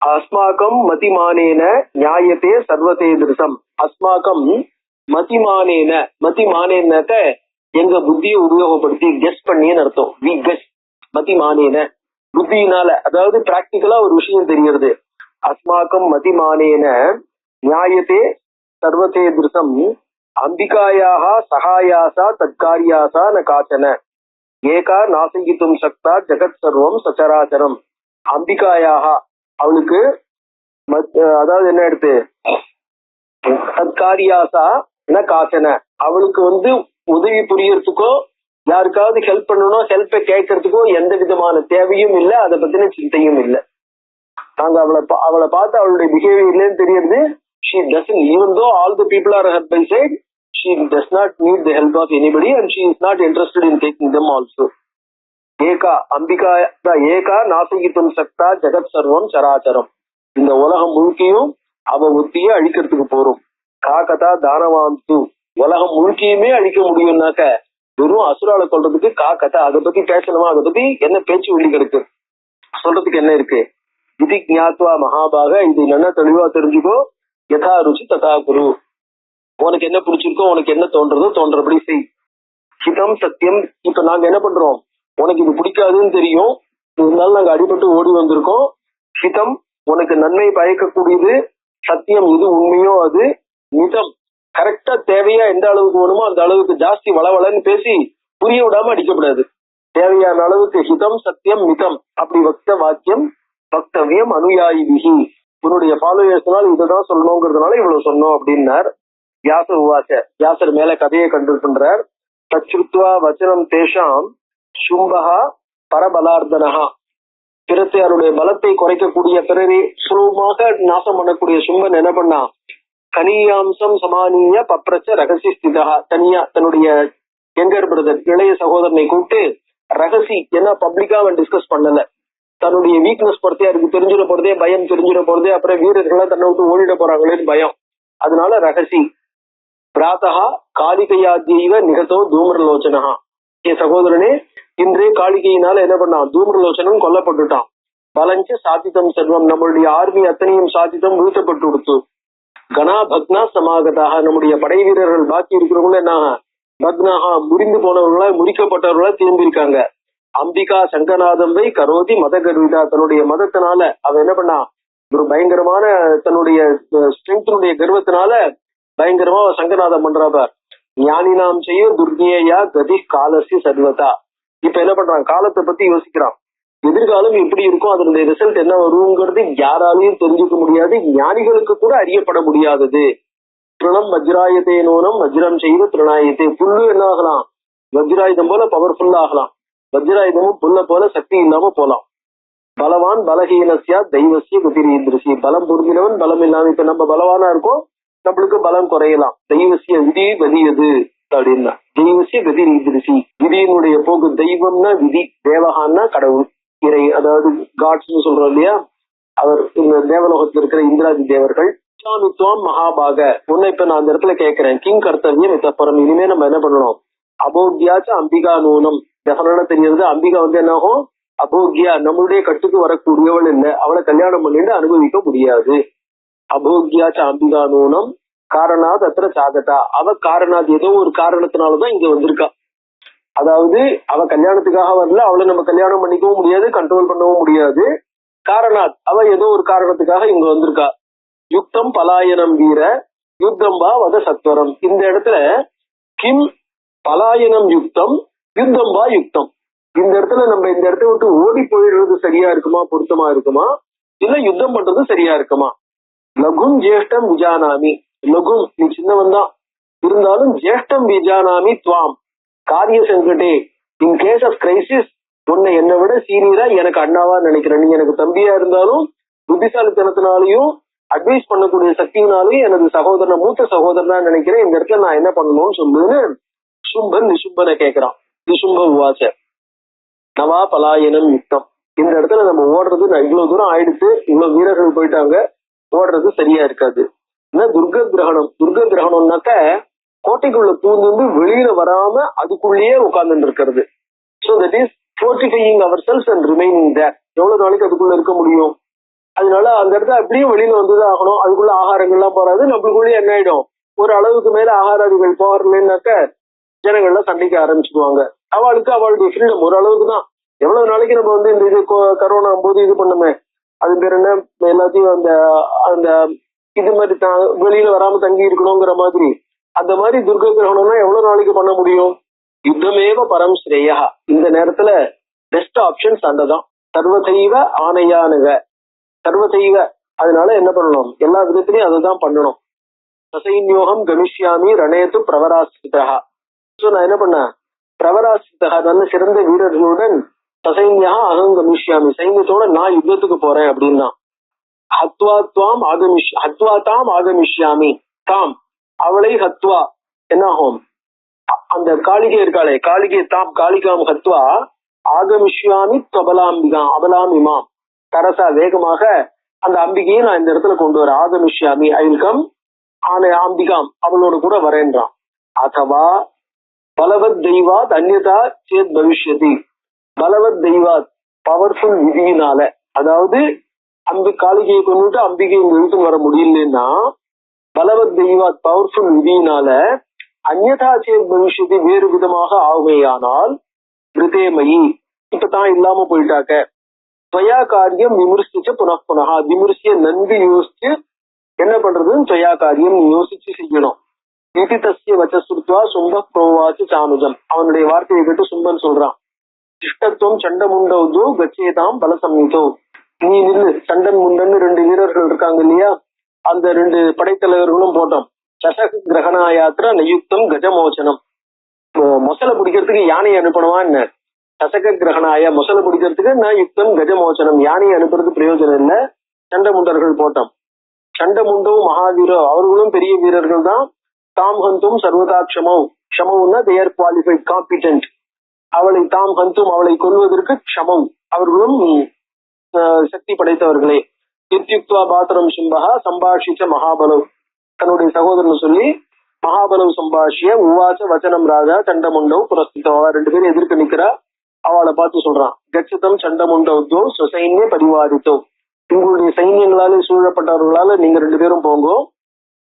Speaker 2: அஸ்மாக்கம் மதிமானேன நியாயத்தே சர்வதே திருசம். அஸ்மாக்கம் மதிமானேன, மதிமானேன்னாக்க எங்க புத்தியை உபயோகப்படுத்தி கெஸ் பண்ணின்னு அர்த்தம். வி கெஸ், மதிமானேன புத்தியினால, அதாவது பிராக்டிக்கலா ஒரு விஷயம் தெரிகிறது. அஸ்மாக்கம் மதிமானேன நியாயத்தே சர்வதே திருசம் அம்பிகாயாக சகாயாசா தற்காரியாசா ந காச்சன ஏகா நாசயித்தும் சக்தா ஜெகத் சர்வம் சச்சராச்சரம். அம்பிகாயாக, அவளுக்கு அதாவது என்ன எடுத்து, தற்காரியாசா ந காச்சன, அவளுக்கு வந்து உதவி புரியறதுக்கோ யாருக்காவது ஹெல்ப் பண்ணணும், ஹெல்ப்பை கேட்கறதுக்கோ எந்த விதமான தேவையும் இல்லை, அதை பத்தின சிந்தையும் இல்லை. நாங்க அவளை பார்த்து அவளுடைய பிஹேவியர்லன்னு தெரியுது. She doesn't, even though all the people are her by side, she does not need the help of anybody and she is not interested in taking them also. ஏகா அம்பிகா ஏகா நாசகித்தும் சக்தா ஜெகத் சர்வம் சராச்சரம். இந்த உலகம் முழுக்கையும் அவ ஒத்தியே அழிக்கிறதுக்கு போறோம். காக்கதா தானவாந்து, உலகம் முழுக்கையுமே அழிக்க முடியும்னாக்க வெறும் அசுரால சொல்றதுக்கு காக்கதா, அதை பத்தி பேசணுமா? அதை பத்தி என்ன பேச்சு வெளி கிடக்கு? சொல்றதுக்கு என்ன இருக்கு? விதி ஞாத்வா மகாபாக, இது என்ன தெளிவா தெரிஞ்சுக்கோ. யதா ருச்சி ததா குரு. உனக்கு என்ன பிடிச்சிருக்கோ, உனக்கு என்ன தோன்றதோ தோன்றபடி செய். ஹிதம் சத்தியம். இப்ப நாங்க என்ன பண்றோம்? உனக்கு இது பிடிக்காதுன்னு தெரியும், இருந்தாலும் நாங்க அடிபட்டு ஓடி வந்திருக்கோம். ஹிதம், உனக்கு நன்மை பயக்கக்கூடியது. சத்தியம், இது உண்மையோ அது. மிதம், கரெக்டா தேவையா எந்த அளவுக்கு வேணுமோ அந்த அளவுக்கு ஜாஸ்தி வளவளன்னு பேசி புரிய விடாம அடிக்கப்படாது. தேவையான அளவுக்கு ஹிதம் சத்தியம் மிதம் அப்படி வக்த வாக்கியம் வக்தவியம் அனுயாயி விகி. உன்னுடைய ஃபாலோயர்ஸ்னால இதுதான் சொல்லணுங்கிறதுனால இவ்வளவு சொன்னோம் அப்படின்னார். வியாச உவாச, வியாசர் மேல கதையை கண்டிருக்கின்றார். தச்சுத்வா வச்சனம் தேஷாம் சும்பகா பரபலார்த்தனகா. பிறத்தையாருடைய பலத்தை குறைக்கக்கூடிய, பிறரை சுலபமாக நாசம் பண்ணக்கூடிய சும்பன் என்ன பண்ணா? கனியாம்சம் சமானிய பப்ரச்ச ரகசி ஸ்திதா. தனியா தன்னுடைய யங்கர் பிரதர், இளைய சகோதரனை கூப்பிட்டு ரகசி, என்ன பப்ளிக்கா அவன் டிஸ்கஸ் பண்ணல, தன்னுடைய வீக்னஸ் பொறுத்தே அதுக்கு தெரிஞ்சிட போறதே, பயம் தெரிஞ்சிட போறதே, அப்புறம் வீரர்கள்லாம் தன்னை விட்டு ஓடிட போறாங்களேன்னு பயம். அதனால ரகசி. பிராத்தகா காலிகையாத்யைவ நிகதோ தூம்ரலோச்சனஹா. என் சகோதரனே, இன்றே காளிகையினால என்ன பண்ணான்? தூம்ரலோச்சனன் கொல்லப்பட்டுட்டான். பலஞ்ச சாதித்தம் செல்வம், நம்மளுடைய ஆர்மி அத்தனையும் சாதித்தம் வீழ்த்தப்பட்டு கொடுத்து. கனா பக்னா சமாகதாக, நம்முடைய படை வீரர்கள் பாக்கி இருக்கிறவங்களும் என்ன பக்னாகா, முறிந்து போனவர்களா, முறிக்கப்பட்டவர்களா திரும்பியிருக்காங்க. அம்பிகா சங்கநாதம்பை கரோதி மத கர்விதா. தன்னுடைய மதத்தினால அவ என்ன பண்ணா? ஒரு பயங்கரமான தன்னுடைய ஸ்ட்ரென்த்தினுடைய கர்வத்தினால பயங்கரமா சங்கநாதம் பண்றாப்ப. ஞானி நாம் செய்ய துர்கியா கதி காலசி சர்வதா. இப்ப என்ன பண்றான்? காலத்தை பத்தி யோசிக்கிறான். எதிர்காலம் எப்படி இருக்கும், அதனுடைய ரிசல்ட் என்ன வருங்கிறது யாராலையும் தெரிஞ்சுக்க முடியாது, ஞானிகளுக்கு கூட அறியப்பட முடியாதது. திருணம் வஜ்ராயத்தே நோனம் வஜ்ரம் செய்து திருநாயத்தே. புல்லு என்ன ஆகலாம்? வஜ்ராயுதம் போல பவர்ஃபுல்லா ஆகலாம், வஜ்ராயுதமும் புல்ல போல சக்தி இல்லாம போலாம். பலவான் பலஹீனசியா தெய்வசிய குதிரீந்திரசி. பலம் பொருந்தினவன் பலம் இல்லாம, இப்ப நம்ம பலவானா இருக்கோம், நம்மளுக்கு பலம் குறையலாம். தெய்வசிய விதி வதியது அப்படின்னா, தெய்வசிய கதிரீந்திரசி. விதியினுடைய போக்கு. தெய்வம்னா விதி, தேவகான்னா கடவுள், இறை, அதாவது காட்ஸ் சொல்றோம் இல்லையா, அவர் இந்த தேவலோகத்தில் இருக்கிற இந்திராதி தேவர்கள். இஸ்லாமித்துவம் மகாபாக. உன்னை இப்ப நான் அந்த இடத்துல கேட்கிறேன், கிங் கர்த்தவியம் இத்தப்புறம். இனிமே நம்ம என்ன பண்ணணும்? அபோக்யாச்ச அம்பிகா நூனம். டெஃபனட்டா தெரியுது, அம்பிகா என்ன ஆகும்? அபோக்யா, நம்மளுடைய கட்டுக்கு வரக்கூடியவள் இல்லை, அவளை கல்யாணம் பண்ணிட்டு அனுபவிக்க முடியாது. அபோக்யாச்ச அம்பிகா நூனம் காரணாத் அத்திர சாகதா. அவ காரணாத், ஏதோ ஒரு காரணத்தினாலதான் இங்க வந்திருக்கா. அதாவது அவ கல்யாணத்துக்காக வரல, அவளை நம்ம கல்யாணம் பண்ணிக்கவும் முடியாது, கண்ட்ரோல் பண்ணவும் முடியாது. காரணாத், அவ ஏதோ ஒரு காரணத்துக்காக இங்க வந்திருக்கா. யுக்தம் பலாயனம் வீர யுத்தம் வா வத சத்வரம். இந்த இடத்துல கிம் பலாயனம் யுக்தம் யுத்தம் வா யுக்தம். இந்த இடத்துல நம்ம இந்த இடத்த விட்டு ஓடி போயிடுறது சரியா இருக்குமா, பொருத்தமா இருக்குமா, இல்ல யுத்தம் பண்றது சரியா இருக்குமா? லகும் ஜேஷ்டம் விஜானாமி. லகும், நீ சின்னவன் தான், இருந்தாலும் ஜேஷ்டம் விஜானாமி துவாம் காரிய சங்கடே. இன் கேஸ் ஆஃப் கிரைசிஸ் உன்னை என்னை விட சீனியரா எனக்கு அண்ணாவா நினைக்கிறேன். நீ எனக்கு தம்பியா இருந்தாலும் புத்திசாலித்தனத்தினாலையும் அட்வைஸ் பண்ணக்கூடிய சக்தியினாலையும் எனது சகோதரனை, மூத்த சகோதரனா நினைக்கிறேன். இந்த இடத்துல நான் என்ன பண்ணணும்னு சொல்லுன்னு சும்பன் நிசும்பனை கேட்கிறான். நிசும்ப உவாச நவா பலாயனம் யுக்தம். இந்த இடத்துல நம்ம ஓடுறது, இவ்வளவு தூரம் ஆயிடுச்சு, இவ்வளவு வீரர்கள் போயிட்டாங்க, ஓடுறது சரியா இருக்காது. துர்க கிரகணம். துர்க கிரகணம்னாக்க கோட்டைக்குள்ள பூந்து வெளியில வராம அதுக்குள்ளேயே உட்கார்ந்து இருக்கிறது. So that is fortifying ourselves and remaining there. எவ்வளவு நாளைக்கு அதுக்குள்ள இருக்க முடியும்? அதனால அந்த இடத்துல அப்படியே வெளியில வந்துதான் ஆகணும். அதுக்குள்ள ஆகாரங்கள்லாம் போறாது, நம்மளுக்குள்ளே என்ன ஆயிடும், ஒரு அளவுக்கு மேல ஆகாராதிகள் போகறதுனாக்க ஜனங்கள்லாம் சண்டைக்கு ஆரம்பிச்சுக்குவாங்க. அவளுக்கு அவளுடைய ஃப்ரீடம் ஒரு அளவுக்கு தான். எவ்வளவு நாளைக்கு நம்ம இந்த இது கரோனா போது இது பண்ணுமே, அது பேர் என்ன, எல்லாத்தையும் அந்த அந்த இது மாதிரி வெளியில வராம தங்கி இருக்கணுங்கிற மாதிரி, அந்த மாதிரி துர்க கிரகணம்னா எவ்வளவு நாளைக்கு பண்ண முடியும்? யுத்தமேவ பரம் ஸ்ரேயா. இந்த நேரத்துல பெஸ்ட் ஆப்ஷன்ஸ் அந்ததான். சர்வதைவ ஆணையானுக, சர்வதைவ. அதனால என்ன பண்ணணும்? எல்லா விதத்திலையும் அதுதான் பண்ணணும். சசைன்யோகம் கமிஷ்யாமி ரணேத்து பிரவராசிரிதா. சோ நான் என்ன பண்ணேன்? பிரவராசிரிதா, நல்ல சிறந்த வீரர்களுடன் சசைன்யா அகம் கமிஷ்யாமி, சைன்யத்தோட நான் யுத்தத்துக்கு போறேன் அப்படின்னா. ஹத்வா தாம் ஆகமிஷ்யாமி. தாம் அவளை ஹத்வா என்ன ஆகும், அந்த காளிகை இருக்காளே காளிகாம் ஹத்வா ஆகமிஷ்யாமி அபலாமிமாம் தரசா வேகமாக அந்த அம்பிகையை நான் இந்த இடத்துல கொண்டு வர. ஆகமிஷ்யாமி ஐல்கம் அம்பிகாம் அவளோடு கூட வரேன்றான். அதுவா பலவத் தெய்வாத் அந்யதா சேத் பவிஷ்யதி. பலவத் தெய்வாத் பவர்ஃபுல் விதியினால, அதாவது காளிகையை கொண்டுட்டு அம்பிகை இழுத்து வர முடியலன்னா பலவத் தெய்வாத் பவர்ஃபுல் விதியினால அந்யதா சேத் பவிஷ்யதி வேறு விதமாக ஆகுமையானால் கிருதேமயி இப்பதான் இல்லாம போயிட்டாக்க துவயா காரியம் விமர்சிச்ச புனః விமர்சிய நன்கு யோசிச்சு என்ன பண்றதுன்னு துவயா காரியம் யோசிச்சு செய்யணும். இதி தஸ்ய வச்சசுத்வா சும்ப புரோவாச்சு சானுஜம். அவனுடைய வார்த்தையை கேட்டு சும்பன் சொல்றான், சிஷ்டத்துவம் சண்டமுண்டோ கச்சேதாம் பலசம்மிதோ. நீ நில்லு, சண்டன் முண்டன் 2 வீரர்கள் இருக்காங்க இல்லையா, அந்த 2 படைத்தலைவர்களும் போட்டோம். சசக கிரகணா யாத்திரா நயுக்தம் கஜமோச்சனம். மொசலை பிடிக்கிறதுக்கு யானையை அனுப்பணுமா என்ன? சசக கிரகணாய மொசலை பிடிக்கிறதுக்கு நான் யுக்தம் கஜமோச்சனம், யானையை அனுப்புறது பிரயோஜனம் இல்லை. சண்டமுண்டர்கள் போட்டோம். சண்டமுண்டவும் மகாவீரோ அவர்களும் பெரிய வீரர்கள் தான். தாம் ஹந்தும் சர்வதா க்ஷமவுன்னா தே ஆர் குவாலிஃபைட் காம்பிடென்ட். அவளை தாம் ஹந்தும் அவளை கொல்வதற்கு க்ஷமம் அவர்களும் சக்தி படைத்தவர்களே. இத்யுக்த்வா பாத்திரம் சிம்பகா சம்பாஷிச்ச மகாபலவ். தன்னுடைய சகோதரன் சொல்லி மகாபலவ் சம்பாஷிய உவாச்ச வச்சனம் ராஜா சண்டமுண்டவ் புரஸ்திதோ. 2 பேரும் எதிர்க்க நிக்கிறா. அவளை பார்த்து சொல்றான், கச்சதம் சண்டமுண்டோ சுசைன்ய பரிவாரித்தோ. உங்களுடைய சைன்யங்களாலே சூழப்பட்டவர்களால நீங்க 2 பேரும் போங்கோ.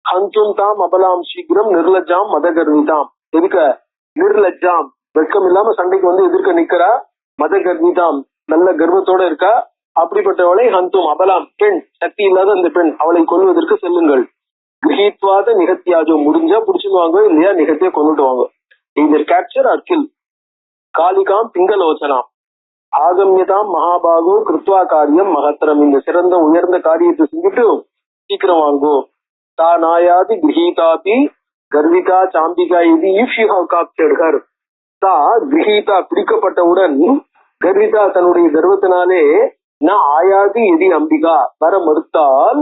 Speaker 2: ஹந்தும் தாம் அபலாம் சீக்கிரம் நிர்லஜாம் மதகர்விதாம். எதுக்க நிர்லஜாம் வெட்கம் இல்லாம சண்டைக்கு வந்து எதிர்க்க நிக்கிறா. மதகர்விதாம் நல்ல கர்வத்தோட இருக்கா. அப்படிப்பட்டவளை ஹந்தும் அபலாம் பெண், சக்தி இல்லாத அந்த பெண், அவளை கொல்வதற்கு செல்லுங்கள். கிரகித்வாத நிகத்தியாஜோ, முடிஞ்சா புடிச்சுடுவாங்க, இல்லையா நிகத்திய கொண்டுட்டு வாங்க. இந்த கேப்சர் ஆர் கில். காளிகாம் பிங்களோச்சனாம் ஆகமியதாம் மகாபாகோ கிருத்வா காரியம் மகத்திரம். இந்த சிறந்த உயர்ந்த காரியத்தை செஞ்சுட்டு சீக்கிரம் வாங்கோ. தா நாயாதி கிரகீதாபி கர்விகா சாம்பிகா இது. இஃப் யூ ஹவ் காப்சர்ட் ஹர், தா கிரகீதா பிடிக்கப்பட்டவுடன், கர்விதா தன்னுடைய கர்வத்தினாலே, நான் ஆயாது எதி அம்பிகா வர மறுத்தால்,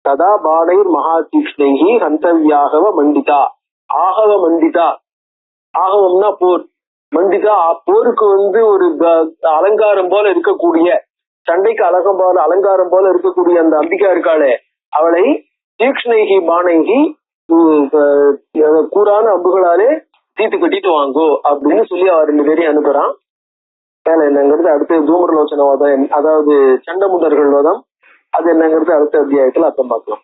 Speaker 2: ததா பாடைர் மகா தீக்ஷ்ணைஹி ஹந்தவ்யாகவ மண்டிதா. ஆகவ மண்டிதா, ஆகவம்னா போர், மண்டிதா போருக்கு வந்து ஒரு அலங்காரம் போல இருக்கக்கூடிய, சண்டைக்கு அலங்காரம் போல இருக்கக்கூடிய அந்த அம்பிகா இருக்காளே, அவளை தீக்ஷ்ணைஹி பாணைஹி கூரான அம்புகளாலே தீத்து கட்டிட்டு வாங்கோ அப்படின்னு சொல்லி அவர் 2 பேரையும் அனுப்புறான். வேலை என்னங்கிறது அடுத்த தூமரலோச்சன வாதம், அதாவது சண்டமுண்டர்கள் வாதம், அது என்னங்கிறது அடுத்த அத்தியாயத்துல அர்த்தம் பார்க்கலாம்.